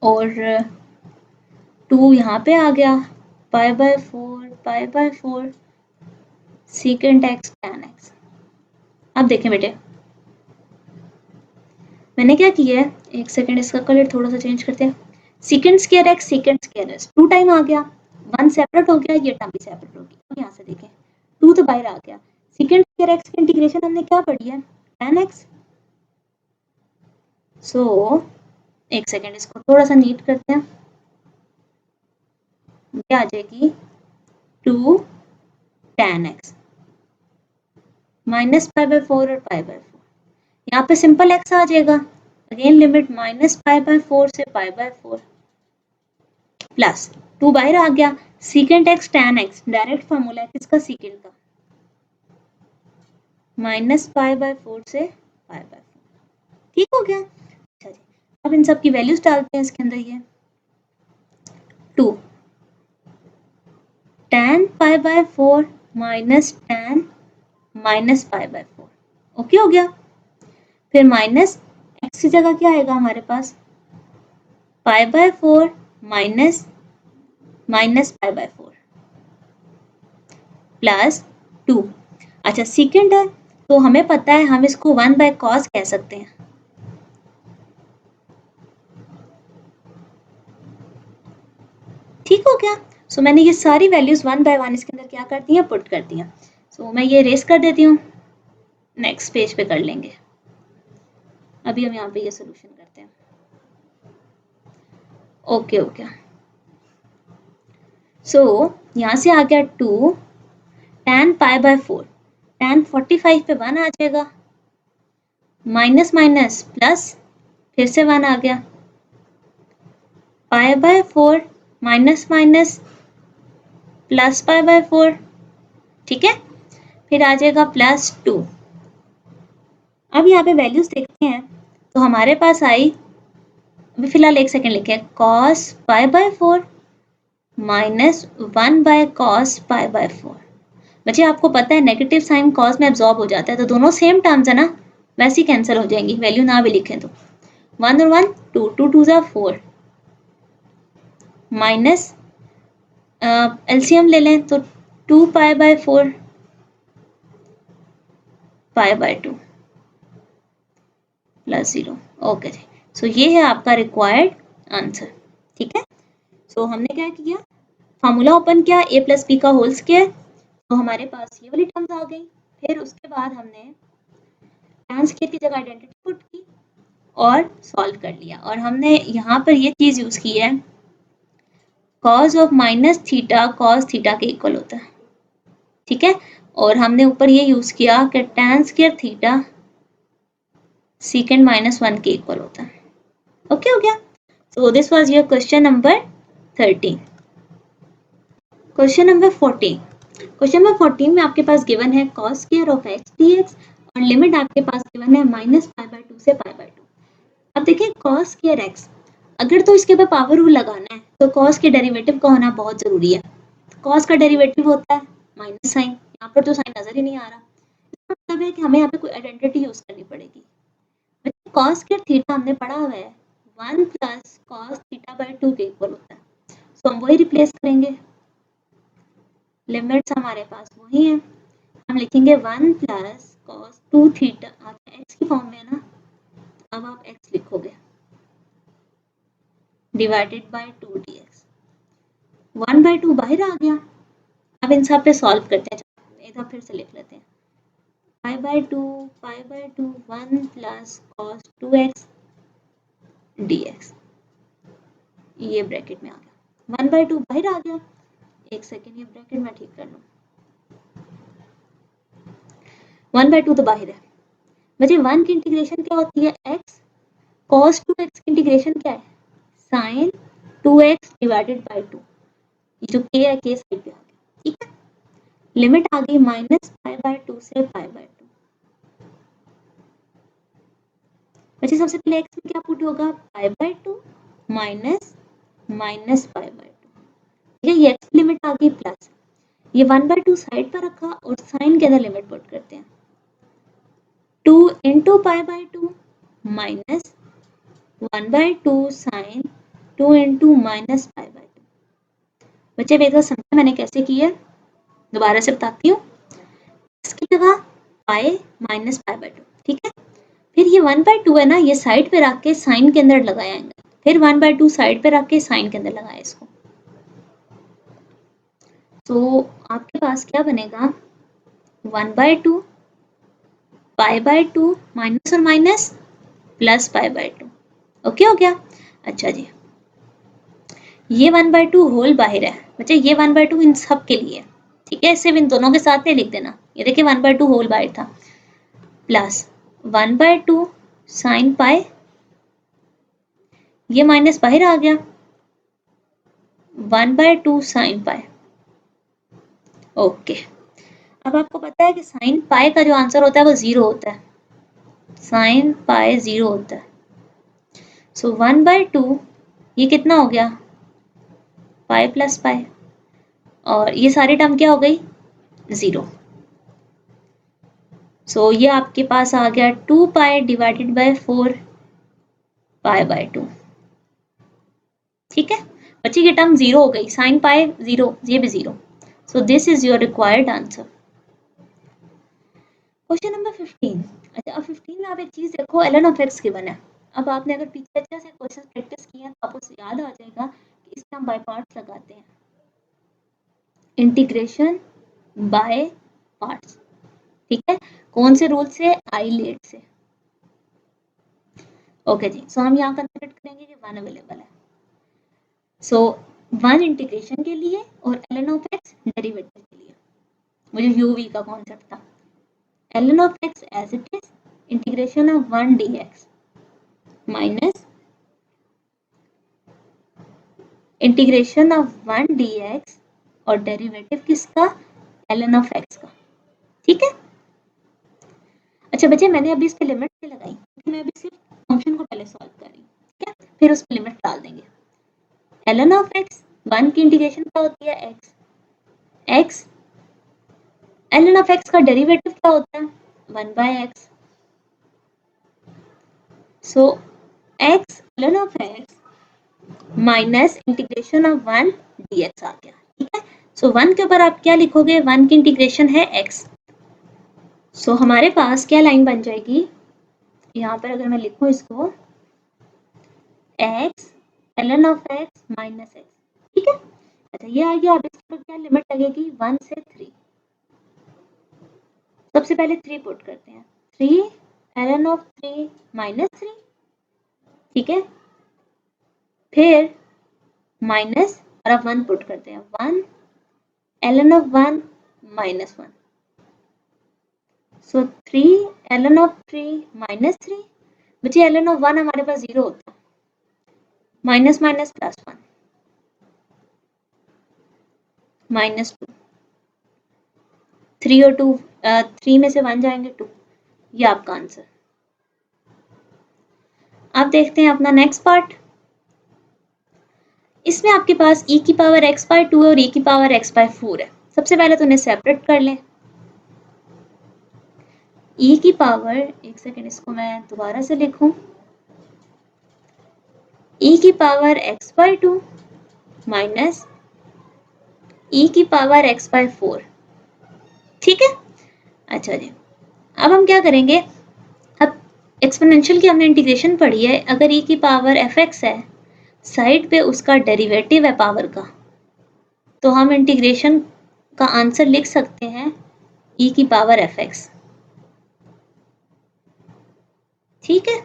और 2 यहाँ पे आ गया, π/4 सीकेंट x tan x। अब देखें बेटे, मैंने क्या किया है, एक सेकेंड इसका कलर थोड़ा सा चेंज करते हैं, secant square x secant square x 2 time आ गया, 1 सेपरेट हो गया, ये टर्म भी सेपरेट हो गया। अब यहाँ से देखें 2 तो बाहर आ गया, सेकेंड स्क्वायर एक्स की इंटीग्रेशन हमने क्या पढ़ी है, tan x। सो एक सेकेंड, इसको थोड़ा सा नीट करते हैं। ये आ जाएगी 2 tan x minus pi by 4 और पाई बाय 4। यहाँ पे सिंपल x आ जाएगा, again limit minus pi by 4 से पाई बाय 4 प्लस 2 बाहर आ गया, secant x tan x direct formula है किसका, सीकेंट का, माइनस पाई बाय 4 से पाई बाय 4। ठीक हो गया। अच्छा जी, अब इन सब की वैल्यूज डालते हैं इसके अंदर। ये 2 tan pi by 4 minus tan minus pi by 4, okay हो गया। फिर माइनस x की जगह क्या आएगा हमारे पास, pi by 4 minus minus pi by 4 plus 2। अच्छा सीकेंड है तो हमें पता है हम इसको 1 बाय कॉस कह सकते हैं। ठीक हो गया। सो मैंने ये सारी वैल्यूज 1 बाय 1 इसके अंदर क्या कर दी हैं, पुट कर दी हैं। सो मैं ये रेस कर देती हूँ, नेक्स्ट पेज पे कर लेंगे। अभी हम यहाँ पे ये सोल्यूशन करते हैं। ओके ओके, सो यहाँ से आ गया 2 tan पाई बाय 4, tan 45 पे 1 आ जाएगा, माइनस माइनस प्लस, फिर से 1 आ गया, पाई by 4 minus minus plus pi by 4। ठीक है, फिर आ जाएगा प्लस 2। अब यहाँ पे वैल्यूज देखते हैं तो हमारे पास आई, अभी फिलहाल एक सेकेंड लिखे, cos pi by 4 minus 1 by cos pi by 4। बच्चे आपको पता है नेगेटिव साइन cos में एब्जॉर्ब हो जाता है, तो दोनों सेम टर्म्स है ना, वैसे ही कैंसिल हो जाएंगी, वैल्यू ना भी लिखें तो 1 और 1 2, 2 2 जा 4 माइनस एलसीएम ले लें तो 2 pi by 4 pi by 2 plus 0। Okay जी, सो ये है आपका रिक्वायर्ड आंसर। ठीक है, सो हमने क्या किया, फार्मूला ओपन किया, a प्लस बी का होल स्क्वायर, तो हमारे पास ये वाली टर्म्स आ गई। फिर उसके बाद हमने tan स्क्वायर की जगह आइडेंटिटी पुट की और सॉल्व कर लिया, और हमने यहाँ पर ये चीज यूज की है, cos of minus theta cos theta के इक्वल होता है। ठीक है, और हमने ऊपर ये यूज किया कि tan स्क्वायर थीटा secant -1 के इक्वल होता है। ओके हो गया। So this was your question number 13। Question number 14। Question number 14 में आपके पास गिवन है cos square of x dx और लिमिट आपके पास गिवन है माइनस पाई बाय 2 से पाई बाय 2। अब देखिए cos स्क्वायर x, अगर तो इसके ऊपर पावर रूल लगाना है तो cos के डेरिवेटिव का होना बहुत जरूरी है। cos का डेरिवेटिव होता है माइनस साइन, यहाँ पर तो साइन नजर ही नहीं आ रहा, इसका मतलब है कि हमें यहाँ पे कोई आइडेंटिटी यूज करनी पड़ेगी। cos स्क्वायर थीटा हमने पढ़ा हुआ है 1 प्लस cos थीटा बाय 2 के इक्वल होता है, तो हम वही रिप्लेस करेंगे, लिमिट्स हमारे पास वही है, हम लिखेंगे 1 प्लस cos 2 थीटा, आप x की फॉर्म में है ना, अब आप x लिखोगे डिवाइडेड बाय 2 dx, 1 बाय 2 बाहर आ गया। अब इन सब पे सॉल्व करते हैं, इधर फिर से लिख लेते हैं, पाई by 2 1 plus cos 2x dx, ये ब्रैकेट में आ गया, 1 बाय 2 बाहर आ गया। एक सेकेंड, ये ब्रैकेट में ठीक कर लूं, 1 बाय 2 तो बाहर है। बच्चे 1 की इंटीग्रेशन क्या होती है, x, cos 2x की इंटीग्रेशन क्या है, sin 2x डिवाइडेड बाय 2, ये जो k है k साइड पे आ गया। ठीक है, लिमिट आ गई माइनस पाई बाय 2 से पाई बाय 2। बच्चे सबसे पहले x में क्या पुट होगा, पाई by 2 minus minus pi by 2। ठीक है, ये x की लिमिट आ गई प्लस, ये 1 बाय 2 साइड पर रखा और साइन के अंदर लिमिट पुट करते हैं, 2 into pi by 2 minus 1 by 2 sine 2 into minus pi by 2। बच्चे मेरे को समझा मैंने कैसे की है, दोबारा से बताती हूँ, इसकी जगह पाई माइनस पाई बाय 2। ठीक है, फिर ये 1 बाय 2 है ना, ये साइड पे रख के साइन के अंदर लगाएंगे, फिर 1 बाय 2 साइड पे रख के साइन के अंदर लगाए इसको, तो आपके पास क्या बनेगा, 1/2 पाई बाय 2 माइनस और minus plus pi by 2। Okay हो गया। अच्छा जी, ये 1/2 होल बाहर है बच्चे, ये 1/2 इन सब के लिए, ठीक है, सिर्फ इन दोनों के साथ नहीं लिख देना। ये देखिए 1/2 होल बाहर था, प्लस 1/2 साइन पाई, ये माइनस बाहर आ गया, 1/2 साइन पाई। ओके, अब आपको पता है कि साइन पाई का जो आंसर होता है वो 0 होता है, साइन पाई 0 होता है। सो 1/2 ये कितना हो गया, पाई प्लस पाई, और ये सारी टर्म क्या हो गई, 0। सो ये आपके पास आ गया 2 पाई डिवाइडेड बाय 4 पाई बाय 2। ठीक है बच्चे, ये टर्म 0 हो गई, साइन पाई 0, ये भी 0। So this is your required answer. Question number 15। अच्छा, अब 15 में आप एक चीज देखो, ln ऑफ x गिवन है। अब आपने अगर पीछे अच्छे से क्वेश्चन प्रैक्टिस किए हैं तो आपको याद आ जाएगा कि इसमें हम बाय पार्ट्स लगाते हैं, इंटीग्रेशन बाय पार्ट्स। ठीक है, कौन से रूल से, आइलेट से। ओके जी, सो हम यहाँ कंसिडर करेंगे कि 1 अवेलेबल है। सो 1 इंटीग्रेशन के लिए और ln ऑफ x डेरिवेटिव के लिए, मुझे uv का कॉन्सेप्ट था। ln of x as it is, integration of 1 dx minus integration of 1 dx और डेरिवेटिव किसका, ln ऑफ x का। ठीक है। अच्छा बच्चे, मैंने अभी इस पे लिमिट नहीं लगाई, मैं अभी सिर्फ फंक्शन को पहले सॉल्व कर रही हूँ, ठीक है, फिर उस पे लिमिट डाल देंगे। ln ऑफ x 1 की इंटीग्रेशन क्या होती है, x ln ऑफ x का डेरिवेटिव क्या होता है, 1/x। So x ln of x minus integration of 1 dx आ गया। ठीक है, सो 1 के ऊपर आप क्या लिखोगे, 1 की इंटीग्रेशन है x। सो हमारे पास क्या लाइन बन जाएगी, यहाँ पर अगर मैं लिखूं इसको, x ln of x minus x। ठीक है, अच्छा ये आ गया। अब इस पर क्या लिमिट लगेगी, 1 से 3। सबसे पहले 3 पुट करते हैं, 3 ln ऑफ 3 माइनस 3। ठीक है, फिर माइनस और अब 1 पुट करते हैं, 1 ln of 1 minus 1। So 3 ln of 3 minus 3। बच्चे ln ऑफ 1 हमारे पास 0 होता है, माइनस माइनस प्लस 1 माइनस 2। 3 और 2, 3 में से 1 जाएंगे 2, ये आपका आंसर। आप देखते हैं अपना नेक्स्ट पार्ट। इसमें आपके पास e की पावर x/2 और e की पावर x/4 है। सबसे पहले तो उन्हें सेपरेट कर लें। e की पावर, एक सेकेंड इसको मैं दोबारा से लिखूं, e की पावर x/2 माइनस e की पावर x/4। ठीक है, अच्छा जी, अब हम क्या करेंगे, अब एक्सपोनेंशियल की हमने इंटीग्रेशन पढ़ी है, अगर e की पावर fx है, साइड पे उसका डेरिवेटिव है पावर का, तो हम इंटीग्रेशन का आंसर लिख सकते हैं e की पावर fx। ठीक है,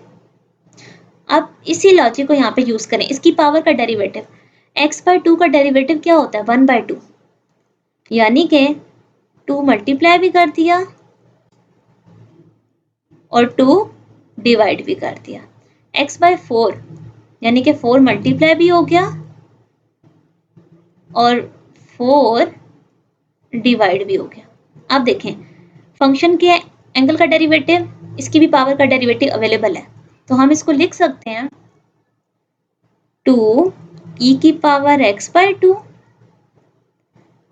अब इसी लॉजिक को यहाँ पे यूज करें, इसकी पावर का डेरिवेटिव, x/2 का डेरिवेटिव क्या होता है, 1/2, यानी कि 2 मल्टीप्लाई भी कर दिया और 2 डिवाइड भी कर दिया। x/4 यानी कि 4 मल्टीप्लाई भी हो गया और 4 डिवाइड भी हो गया। आप देखें, फंक्शन के एंगल का डेरिवेटिव, इसकी भी पावर का डेरिवेटिव अवेलेबल है, तो हम इसको लिख सकते हैं 2 e की पावर x/2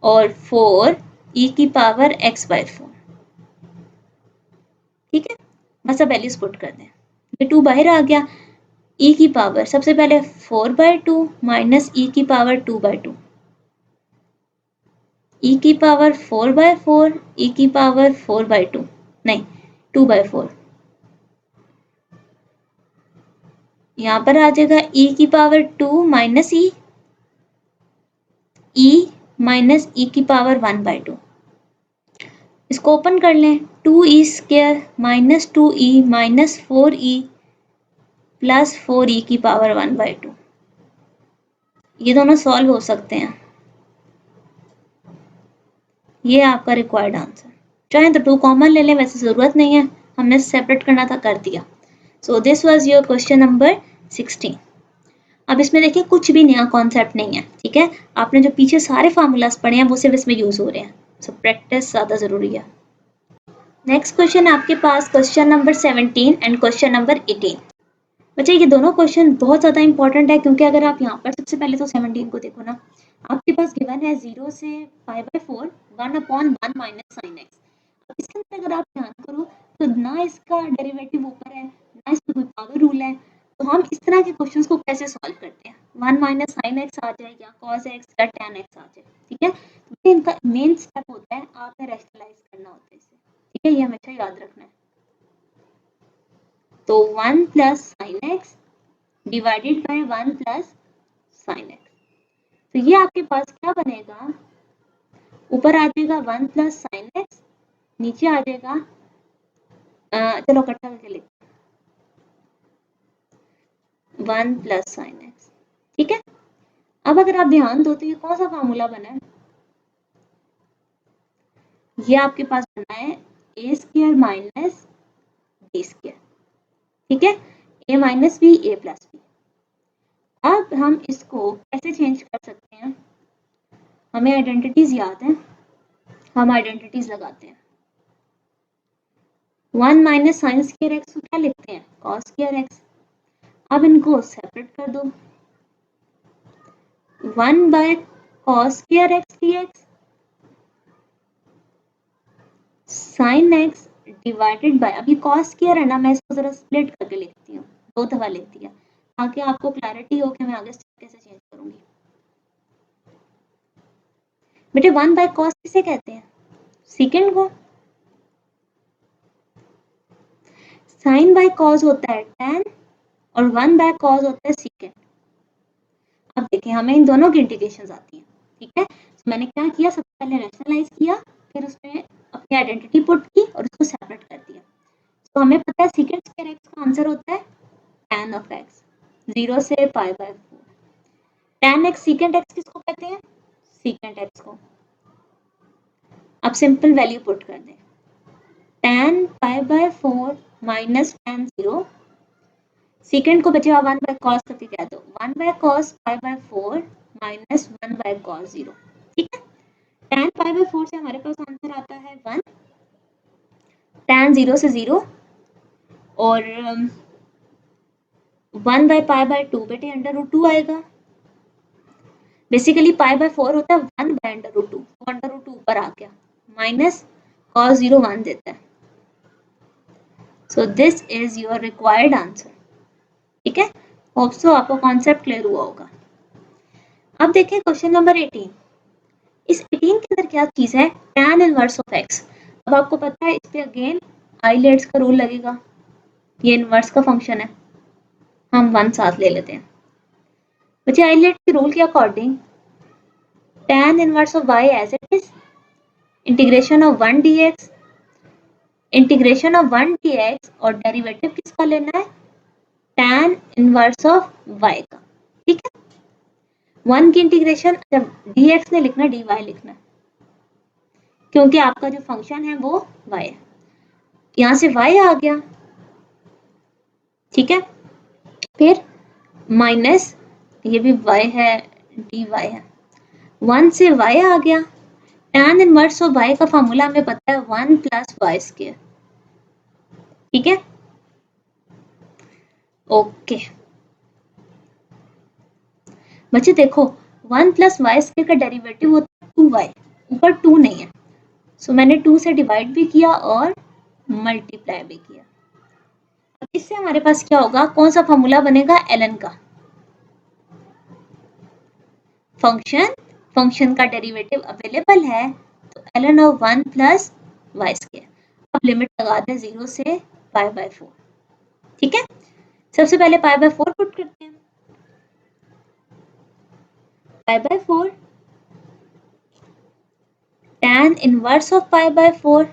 और 4 e की पावर x/4। ठीक है, बस अब वैल्यूज पुट कर दें, ये 2 बाहर आ गया, e की पावर सबसे पहले 4/2 माइनस e की पावर 2/2, e की पावर 4/4, e की पावर 4/2, नहीं 2/4, यहाँ पर आ जाएगा e की power 2 minus e minus e की पावर 1/2। इसको ओपन कर लें, 2e square minus 2e minus 4e plus 4e की पावर 1/2। ये दोनों सॉल्व हो सकते हैं। ये आपका रिक्वायर्ड आंसर। चाहे तो 2 कॉमन ले लें, वैसे ज़रूरत नहीं है, हमने सेपरेट करना था, कर दिया। So this was your question number 16। अब इसमें देखिए कुछ भी नया कॉन्सेप्ट नहीं है, ठीक है। आपने जो पीछे सारे फार्मूलाज पढ़े हैं वो सिर्फ इसमें यूज हो रहे हैं। सो प्रैक्टिस ज़्यादा ज़रूरी है। नेक्स्ट क्वेश्चन आपके पास question number 17 and question number 18। बच्चे ये दोनों क्वेश्चन बहुत ज़्यादा इंपॉर्टेंट है, क्योंकि अगर आप यहाँ पर सबसे पहले तो 17 को देखो ना, आपके पास गिवन है 0 से π/4 1/1 माइनस साइन एक्स। इसके अंदर अगर आप ध्यान करो तो ना इसका डेरिवेटिव ऊपर है, ना इसमें कोई पावर रूल है। तो हम इस तरह के क्वेश्चंस को कैसे सॉल्व करते हैं? 1 माइनस साइन एक्स आ जाए या कॉस एक्स या tan एक्स आ जाए, ठीक है। तो इनका मेन स्टेप होता है, आपने रैशनलाइज करना होता है इसे, ठीक है, ये हमेशा याद रखना है। तो 1 plus sign x divided bye 1 plus sine x, तो ये आपके पास क्या बनेगा? ऊपर आ जाएगा 1 प्लस साइन एक्स, नीचे आ जाएगा चलो इकट्ठा करके लिखते हैं 1 प्लस साइन एक्स, ठीक है। अब अगर आप ध्यान दो तो ये कौन सा फार्मूला बना है? ये आपके पास बना है ए स्क्वायर माइनस बी स्क्वायर, ठीक है, ए माइनस बी ए प्लस बी। अब हम इसको कैसे चेंज कर सकते हैं? हमें आइडेंटिटीज याद है, हम आइडेंटिटीज लगाते हैं। 1 माइनस साइन स्क्वायर एक्स को क्या लिखते हैं? Cos square x. अब इनको सेपरेट कर दो, 1 by cos square x dx sine x divided by, अभी कॉस स्क्वायर है ना, मैं इसको जरा स्प्लिट करके लिखती हूँ, 2 दफा लिख दिया, ताकि आपको क्लैरिटी हो कि मैं आगे कैसे चेंज करूंगी। बेटे 1 बाय कॉस किसे कहते हैं? सेकेंड को। साइन बाय कॉस होता है tan और 1 बाय कॉस होता है सेकेंड। अब देखिए हमें इन दोनों की इंटीग्रेशन आती है, ठीक है। तो मैंने क्या किया, सबसे पहले रैशनलाइज किया, फिर उसमें अपनी आइडेंटिटी पुट की और उसको सेपरेट कर दिया। तो हमें पता है सेकेंड स्क्वायर एक्स का आंसर होता है tan ऑफ x, 0 से π/4। tan x सेकेंड x किसको कहते हैं? सेकेंड x को। अब सिंपल वैल्यू पुट कर दें, tan π/4 माइनस tan 0, सेकेंड को बचा 1 बाय कॉस करके कह दो, 1 by cos π/4 minus 1 by cos 0, ठीक है। tan π/4 से हमारे पास आंसर आता है 1, tan 0 से 0 और 1 बाय π/2 बेटे √2 आएगा। बेसिकली π/4 होता है 1 बाय √2, तो √2 ऊपर आ गया, माइनस cos 0 1 देता है। So this is your required answer, ठीक है। होप सो आपको कॉन्सेप्ट क्लियर हुआ होगा। अब देखिए क्वेश्चन नंबर 18। इस 18 के अंदर क्या चीज है? tan inverse of x। अब आपको पता है इस पे अगेन आइलेट्स का रूल लगेगा, ये इनवर्स का फंक्शन है, हम 1 साथ ले लेते हैं। बच्चे आइलेट के रूल के according tan inverse of y as it is integration of 1 dx, integration of 1 dx और डेरिवेटिव किसका लेना है? tan इनवर्स ऑफ y का, ठीक है। 1 की इंटीग्रेशन जब dx ने लिखना dy लिखना है, क्योंकि आपका जो फंक्शन है वो y है, यहां से y आ गया, ठीक है। फिर माइनस ये भी y है, dy है, 1 से y आ गया, tan इनवर्स ऑफ y का फॉर्मूला हमें पता है 1 प्लस y स्क्वायर, ठीक है। ओके बच्चे देखो 1 प्लस वाई स्क्वायर का डेरिवेटिव होता है 2y, ऊपर 2 नहीं है, सो मैंने 2 से डिवाइड भी किया और मल्टीप्लाई भी किया। अब इससे हमारे पास क्या होगा, कौन सा फॉर्मूला बनेगा? ln का। फंक्शन का डेरिवेटिव अवेलेबल है तो ln of 1 plus y square. अब लिमिट लगा दें 0 से π/4, ठीक है। सबसे पहले π/4 पुट करते हैं, π/4 tan inverse of π/4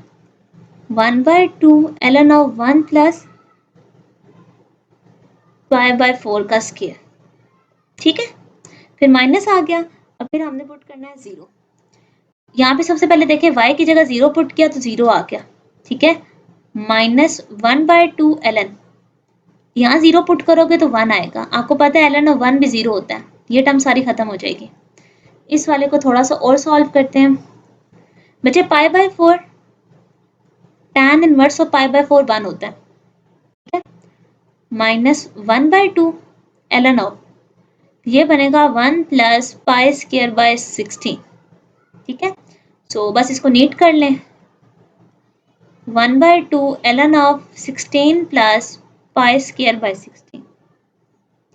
1/2 ln of 1 plus y/4 का स्क्वायर। ठीक है, फिर माइनस आ गया, अब फिर हमने पुट करना है 0। यहाँ पे सबसे पहले देखें y की जगह 0 पुट किया तो 0 आ गया। ठीक है, माइनस 1/2 ln, यहाँ 0 पुट करोगे तो 1 आएगा। आपको पता है ln ऑफ 1 भी 0 होता है। ये टर्म सारी खत्म हो जाएगी। इस वाले को थोड़ा सा और सॉल्व करते हैं। बचे π/4, tan इनवर्स ऑफ π/4 1 होता है। ठीक है, माइनस 1/2 ln ऑफ, ये बनेगा 1 प्लस पाई स्क्वायर बाय 16। ठीक है, सो बस इसको नीट कर लें। 1/2 ln of 16 plus pi square by 16।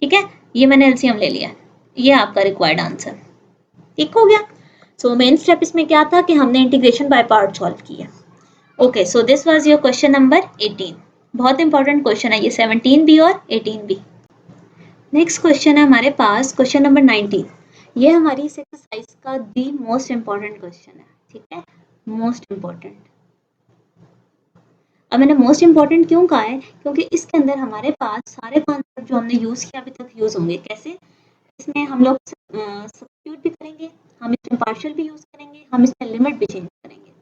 ठीक है, ये मैंने एलसीएम ले लिया। ये आपका रिक्वायर्ड आंसर। ठीक हो गया। सो मेन स्टेप इसमें क्या था कि हमने इंटीग्रेशन बाय पार्ट सॉल्व किया। Okay, so this was your question number 18। बहुत इंपॉर्टेंट क्वेश्चन है ये, 17B और 18B। नेक्स्ट क्वेश्चन है हमारे पास क्वेश्चन नंबर 19। ये हमारी इस एक्सरसाइज का दी मोस्ट इंपॉर्टेंट क्वेश्चन है। ठीक है, मोस्ट इंपॉर्टेंट। अब मैंने मोस्ट इंपॉर्टेंट क्यों कहा है, क्योंकि इसके अंदर हमारे पास सारे कॉन्सेप्ट जो हमने यूज किया अभी तक यूज होंगे। कैसे? इसमें हम लोग सब्स्टिट्यूट भी करेंगे, हम इसमें पार्शियल भी यूज करेंगे, हम इसमें लिमिट भी चेंज करेंगे।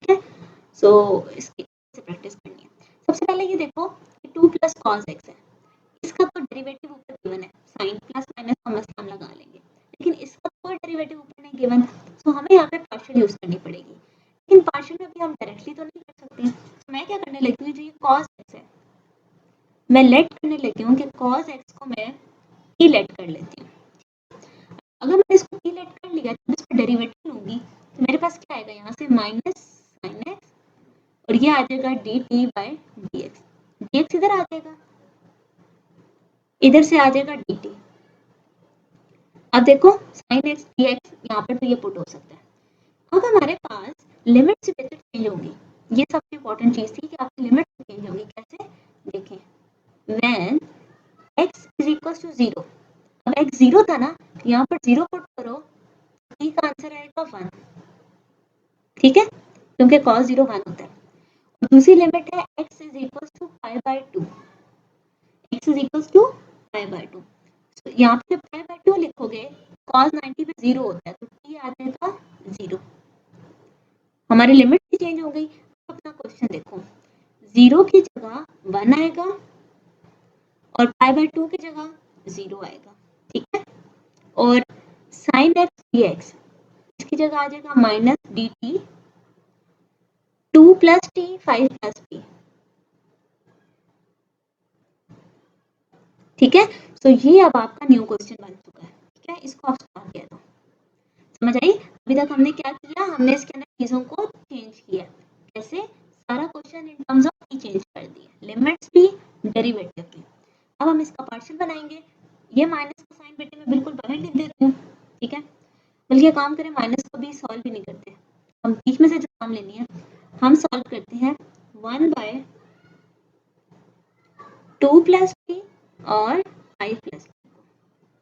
ठीक है, सो इसकी प्रैक्टिस करनी है। सबसे पहले ये देखो कि 2 प्लस कॉस एक्स है, इसका तो डेरिवेटिव ऊपर गिवन है, साइन प्लस माइनस का मसला हम लगा लेंगे, लेकिन इसका कोई डेरिवेटिव ऊपर नहीं गिवन, तो हमें यहाँ पे पार्शियल यूज करनी पड़ेगी। लेकिन पार्शियल में भी हम डायरेक्टली तो नहीं कर सकते, तो मैं क्या करने लगी हूँ, जो ये कॉस एक्स है मैं लेट करने लगी हूँ कि कॉस एक्स को मैं ई लेट कर लेती हूँ। अगर मैं इसको ई लेट कर लिया तो इसका डेरिवेटिव लूंगी तो मेरे पास क्या आएगा, यहाँ से माइनस साइन एक्स और ये आ जाएगा D T by D x. D x इधर आ जाएगा, इधर से आ जाएगा डी टी। अब देखो साइन एक्स डी एक्स यहाँ पर तो ये पुट हो सकता है। अब हमारे पास लिमिट से बेसिक चेंज होंगी। ये सबसे इंपॉर्टेंट चीज थी कि आपकी लिमिट चेंज होगी। कैसे? देखें, when x is equal to 0, अब x 0 था ना, यहाँ पर 0 पुट करो, t का आंसर आएगा 1। ठीक है, क्योंकि cos 0 1 होता है। दूसरी लिमिट है x is equal to π/2, x is equal to π/2। तो यहाँ पे जब π/2 लिखोगे cos 90 पे 0 होता है, तो t आ जाएगा 0। हमारी लिमिट भी चेंज हो गई। अपना क्वेश्चन देखो, 0 की जगह 1 आएगा और π/2 की जगह 0 आएगा। ठीक है, और sin x dx इसकी जगह आ जाएगा minus D T 2 plus T 5 plus T. ठीक है, तो ये अब आपका न्यू क्वेश्चन बन चुका है। ठीक है, इसको आप सॉल्व किया तो समझ आई। अभी तक हमने क्या किया, हमने इसके अंदर चीजों को चेंज किया। कैसे? सारा question in terms of T change कर दिया, लिमिट्स भी डेरिवेटिव भी। अब हम इसका पार्शियल बनाएंगे। ये माइनस का साइन बेटे मैं बिल्कुल बाहर लिख दे रही हूँ। ठीक है, बल्कि काम करें माइनस को भी सॉल्व भी नहीं करते, हम बीच में से जो काम लेनी है हम सॉल्व करते हैं 1/2 प्लस टी और 5 प्लस टी।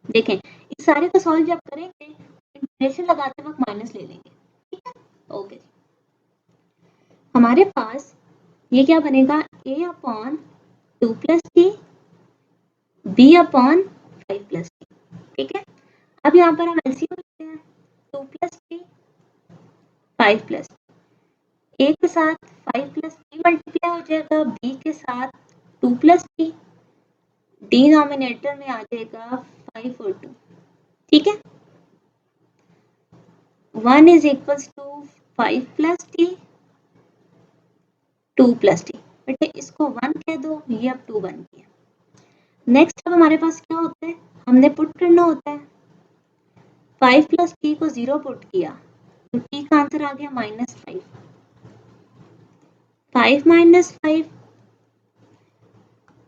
देखें, इस सारे को सॉल्व जब करेंगे इंटीग्रेशन लगाते वक्त माइनस ले लेंगे। ठीक है, ओके। हमारे पास ये क्या बनेगा, a upon 2 plus T b upon 5 plus T. ठीक है, अब यहाँ पर हम एलसीएम लेते हैं, 2 plus T 5 plus T, a के साथ 5 प्लस टी मल्टीप्लाई हो जाएगा b के साथ 2 प्लस टी, डिनोमिनेटर में आ जाएगा 5 और 2। ठीक है, 1 is equal to 5 plus t 2 plus t. बेटे इसको 1 कह दो, ये अब 2 बन गया। नेक्स्ट अब हमारे पास क्या होता है, हमने पुट करना होता है। 5 प्लस टी को 0 पुट किया तो टी का आंसर आ गया -5। 5 माइनस 5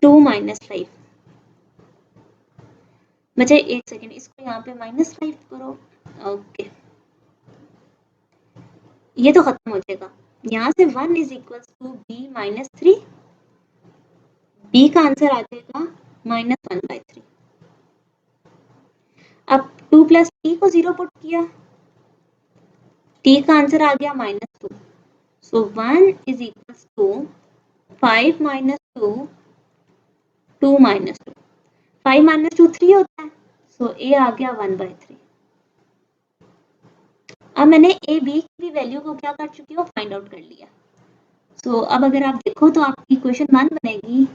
2 माइनस 5 बचे। एक सेकेंड, इसको यहाँ पे -5 करो। ओके, ये तो खत्म हो जाएगा। यहाँ से 1 is equal to b minus 3, b का आंसर आ जाएगा -1/3। अब 2 प्लस टी को 0 पुट किया, टी का आंसर आ गया -2। So 1 is equals to 5 minus 2, 2 minus 2, 5 minus 2 3 होता है, सो ए आ गया 1/3। अब मैंने ए बी की भी वैल्यू को क्या कर चुकी हूँ, फाइंड आउट कर लिया। सो अब अगर आप देखो तो आपकी क्वेश्चन 1 बनेगी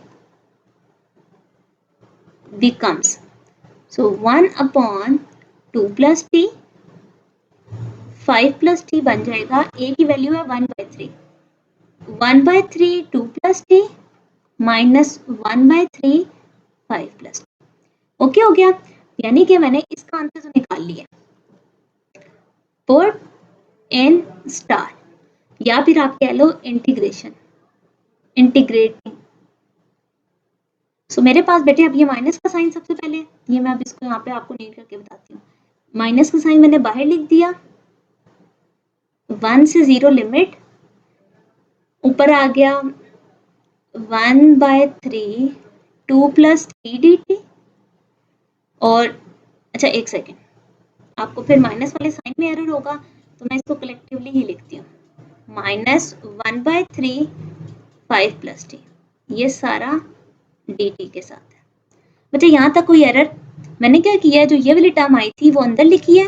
becomes, so 1/2 plus t, 5 plus t बन जाएगा, a की वैल्यू है 1/3, 1/3 2 plus t minus 1/3 5 plus t। Okay हो गया, यानी कि मैंने इसका आंसर तो निकाल लिया। पुट इन स्टार, या फिर आप कह लो इंटीग्रेशन, इंटीग्रेटिंग। सो मेरे पास बेटे अब ये माइनस का साइन सबसे पहले, ये मैं अब इसको यहाँ पे आपको नीट करके बताती हूँ। माइनस का साइन मैंने बाहर लिख दिया, 1 से 0 लिमिट, ऊपर आ गया 1/3 2 plus t dt। और अच्छा एक सेकेंड, आपको फिर माइनस वाले साइन में एरर होगा, तो मैं इसको कलेक्टिवली ही लिखती हूँ, माइनस 1/3 5 plus t, ये सारा dt के साथ है। बच्चे यहाँ तक कोई एरर? मैंने क्या किया है, जो ये वाली टर्म आई थी वो अंदर लिखी है,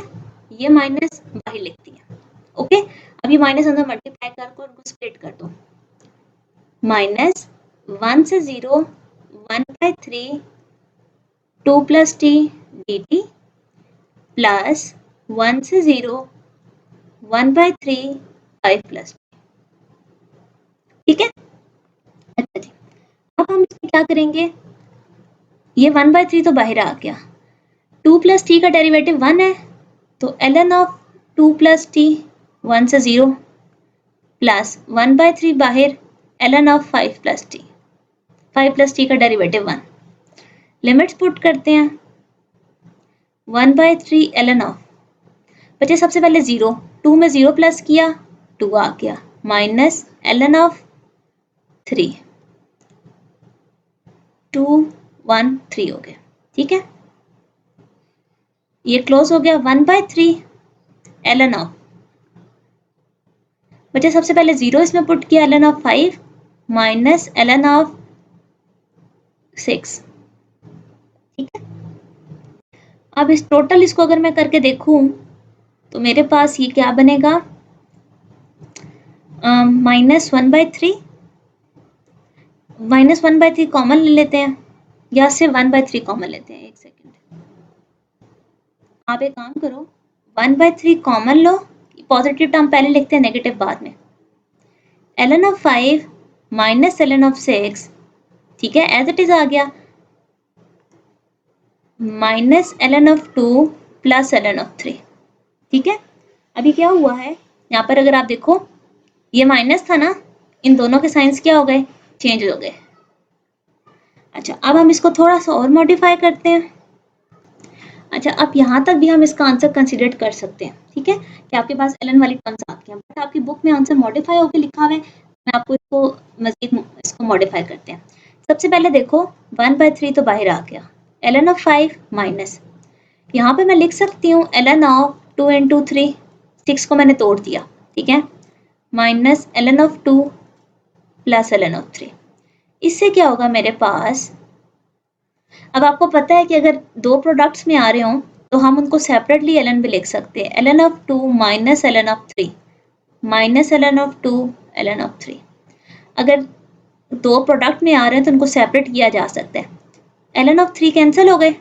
ये माइनस बाहर लिख दिया। ओके, अब ये माइनस अंदर मल्टीप्लाई करके उनको स्प्लिट कर दो, माइनस 1 से 0 1/3 2 plus t dt प्लस 1 से 0 1/3 5 plus t। ठीक है, अच्छा जी, अब हम इसमें क्या करेंगे, ये 1/3 तो बाहर आ गया, 2 plus t का डेरिवेटिव 1 है, तो ln ऑफ 2 plus t 1 से 0 प्लस 1/3 बाहर, ln of 5 plus t, 5 plus t का डेरिवेटिव 1, लिमिट्स पुट करते हैं, 1/3 ln ऑफ, बच्चे सबसे पहले 0, 2 में 0 प्लस किया 2 आ गया, माइनस ln ऑफ 3, 2 1 3 हो गया। ठीक है, ये क्लोज हो गया, 1/3 ln ऑफ, बच्चे सबसे पहले 0 इसमें पुट किया, ln of 5 minus ln of 6। ठीक है, अब इस टोटल इसको अगर मैं करके देखूं तो मेरे पास ये क्या बनेगा, माइनस 1/3, माइनस 1/3 कॉमन ले लेते हैं, या से 1/3 कॉमन लेते हैं। एक सेकेंड, आप एक काम करो, 1/3 कॉमन लो, पॉजिटिव टर्म पहले लिखते हैं, नेगेटिव बाद में, ln of 5 minus ln of 6, ठीक है, एज इट इज आ गया, minus ln of 2 plus ln of 3। ठीक है, अभी क्या हुआ है यहाँ पर, अगर आप देखो ये माइनस था ना, इन दोनों के साइंस क्या हो गए, चेंज हो गए। अच्छा, अब हम इसको थोड़ा सा और मॉडिफाई करते हैं। अच्छा, अब यहाँ तक भी हम इसका आंसर कंसिडर कर सकते हैं। ठीक है, कि आपके पास ln वाली टर्म्स आती हैं, बट आपकी बुक में आंसर मॉडिफाई होकर लिखा हुआ है, मैं आपको इसको मजीद इसको मॉडिफाई करते हैं। सबसे पहले देखो 1/3 तो बाहर आ गया, ln ऑफ 5 माइनस, यहाँ पे मैं लिख सकती हूँ ln ऑफ 2 into 3, 6 को मैंने तोड़ दिया, ठीक है, minus ln of 2 plus ln of 3। इससे क्या होगा मेरे पास, अब आपको पता है कि अगर दो प्रोडक्ट्स में आ रहे हों तो हम उनको सेपरेटली ln भी लिख सकते हैं, ln of 2 minus ln of 3 minus ln of 2 ln of 3। अगर दो प्रोडक्ट में आ रहे हैं तो उनको सेपरेट किया जा सकता है, ln ऑफ 3 कैंसिल हो गए,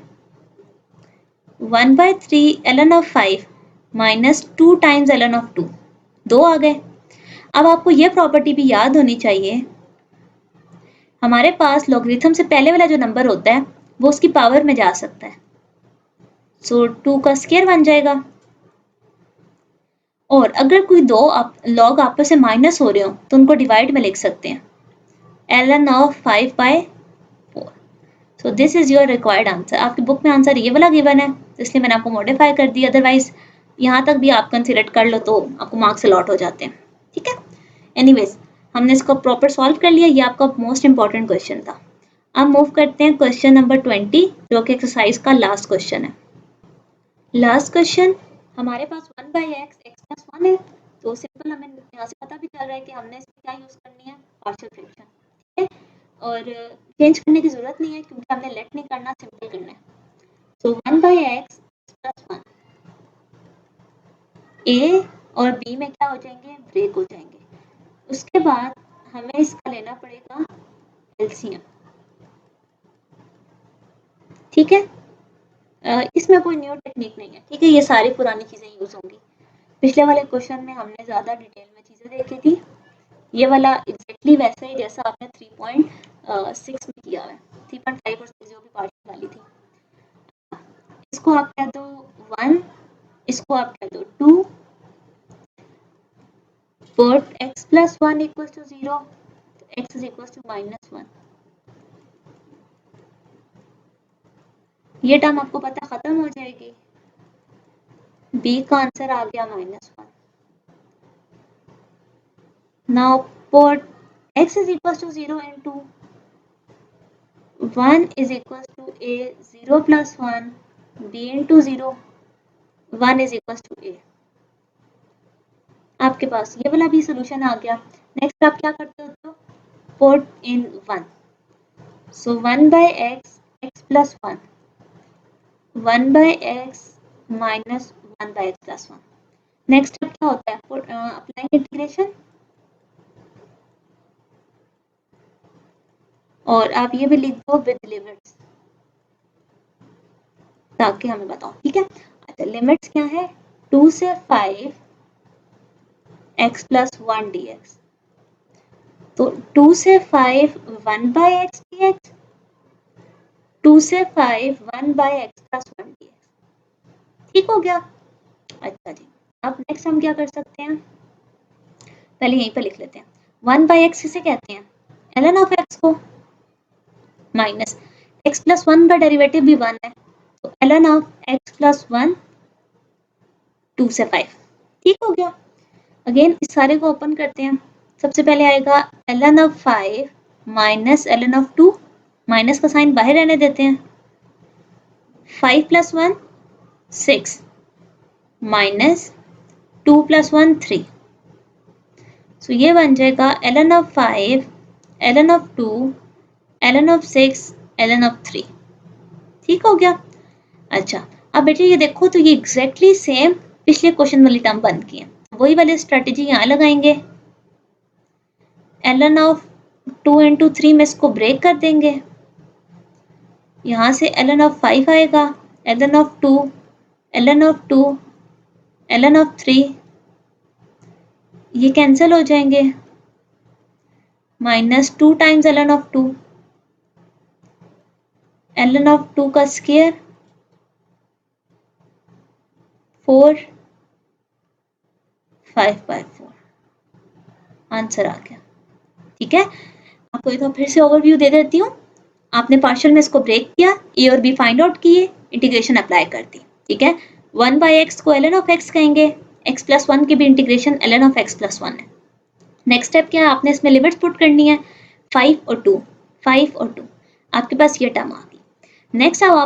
1/3 ln of 5 minus 2 times ln of 2, 2 आ गए। अब आपको ये प्रॉपर्टी भी याद होनी चाहिए, हमारे पास लॉगरिथम से पहले वाला जो नंबर होता है वो उसकी पावर में जा सकता है, सो 2 का स्क्वायर बन जाएगा। और अगर कोई दो लॉग आपस में माइनस हो रहे हो तो उनको डिवाइड में लिख सकते हैं, ln of 5/4। So this is your required answer. आपकी बुक में आंसर ये वाला गिवन है, तो इसलिए मैंने आपको मॉडिफाई कर दिया, अदरवाइज यहाँ तक भी आप कंसिडर कर लो तो आपको मार्क्स अलॉट हो जाते हैं। ठीक है, एनीवेज हमने इसको प्रॉपर सॉल्व कर लिया, ये आपका मोस्ट इंपॉर्टेंट क्वेश्चन था। अब मूव करते हैं क्वेश्चन नंबर 20, जो कि एक्सरसाइज का लास्ट क्वेश्चन है। लास्ट क्वेश्चन, हमारे पास 1/x x + 1 है, तो सिंपल हमें यहाँ से पता भी चल रहा है कि हमने इसमें क्या यूज़ करनी है, पार्शियल फ्रैक्शन, ठीक है। और चेंज करने की ज़रूरत नहीं है क्योंकि हमने लेट नहीं करना, सिंपल करना है। तो 1/x प्लस 1 ए और बी में क्या हो जाएंगे, ब्रेक हो जाएंगे। उसके बाद हमें इसका लेना पड़ेगा एलसीएम, ठीक है। इसमें कोई न्यू टेक्निक नहीं है, ठीक है, ये सारी पुरानी चीज़ें यूज़ होंगी। पिछले वाले क्वेश्चन में हमने ज़्यादा डिटेल में चीज़ें देखी थी, ये वाला एग्जैक्टली वैसा ही जैसा आपने 3.6 में किया है, 3.5 और 6 जो भी पार्शियल वाली थी। इसको आप कह दो 1, इसको आप कह दो 2, put x plus 1 equals to 0, x is equals to -1। ये टर्म आपको पता खत्म हो जाएगी, b का आंसर आ गया -1। Now put x is equals to 0 into 1 is equals to a, 0 plus 1, b into 0, 1 is equals to a। आपके पास ये वाला भी सोल्यूशन आ गया। नेक्स्ट आप क्या करते हो, put in 1, so 1/x, x plus 1, 1/x minus 1/x plus 1। Next step क्या होता है, अप्लाइंग इंटीग्रेशन, और आप ये भी लिख दो विद लिमिट्स ताकि हमें बताओ, ठीक है। अच्छा, लिमिट्स क्या है, 2 से 5 x plus 1 dx, तो 2 से 5 1/x dx, 2 से 5 1/x plus 1 dx, ठीक हो गया। अच्छा जी, अब नेक्स्ट हम क्या कर सकते हैं, पहले यहीं पर लिख लेते हैं। 1/x किसे कहते हैं, ln ऑफ x को, माइनस x प्लस 1 का डेरिवेटिव भी 1 है, तो ln ऑफ x प्लस 1 2 से 5, ठीक हो गया। अगेन इस सारे को ओपन करते हैं, सबसे पहले आएगा ln of 5 minus ln of 2, minus का साइन बाहर रहने देते हैं, 5 प्लस 1 6 माइनस 2 प्लस 1 3, सो ये बन जाएगा ln of 5 ln of 2 ln of 6 ln of 3, ठीक हो गया। अच्छा, अब बेटे ये देखो तो ये एग्जैक्टली सेम पिछले क्वेश्चन वाली टर्म बन गई है, वही वाली स्ट्रेटेजी यहाँ लगाएंगे, ln ऑफ 2 into 3 में इसको ब्रेक कर देंगे, यहाँ से ln ऑफ 5 आएगा, ln of 2 ln of 2 ln of 3, ये कैंसिल हो जाएंगे, minus 2 times ln of 2, ln of 2 का स्क्वायर 4, 5/4, आंसर आ गया, ठीक है। आपको एक बार फिर से ओवरव्यू दे देती हूँ। आपने पार्शियल में इसको ब्रेक किया, ए और बी फाइंड आउट किए, इंटीग्रेशन अप्लाई कर दी, ठीक है। 1/x को ln ऑफ x कहेंगे, x प्लस 1 की भी integration ln of x plus 1 है। नेक्स्ट स्टेप क्या है, आपने इसमें लिमिट्स पुट करनी है, 5 और 2, 5 और 2, आपके पास ये टर्म आ गई। नेक्स्ट अब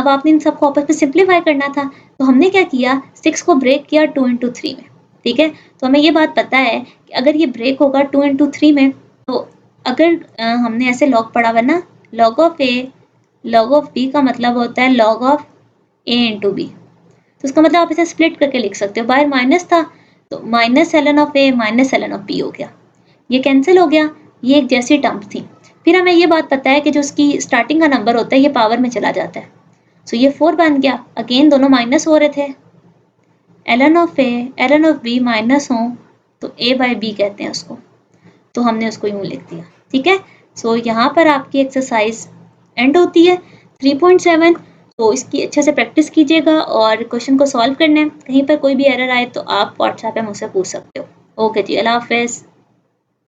आपने इन सबको आपस में सिंप्लीफाई करना था, तो हमने क्या किया, 6 को ब्रेक किया 2 into 3 में, ठीक है। तो हमें ये बात पता है कि अगर ये ब्रेक होगा 2 into 3 में, तो अगर हमने ऐसे लॉग पढ़ा हुआ ना, log of a log of b का मतलब होता है log of a into b, तो उसका मतलब आप इसे स्प्लिट करके लिख सकते हो, बाहर माइनस था तो minus ln of a minus ln of b हो गया, ये कैंसिल हो गया, ये एक जैसी टर्म्स थी। फिर हमें ये बात पता है कि जो उसकी स्टार्टिंग का नंबर होता है ये पावर में चला जाता है, सो ये 4 बन गया, अगेन दोनों माइनस हो रहे थे, ln ऑफ ए ln ऑफ बी माइनस हो तो a/b कहते हैं उसको, तो हमने उसको यूं लिख दिया, ठीक है। सो यहाँ पर आपकी एक्सरसाइज एंड होती है 3.7, तो इसकी अच्छे से प्रैक्टिस कीजिएगा और क्वेश्चन को सॉल्व करना है। कहीं पर कोई भी एरर आए तो आप व्हाट्सएप पे मुझसे पूछ सकते हो। ओके जी, अल्लाह हाफिज़।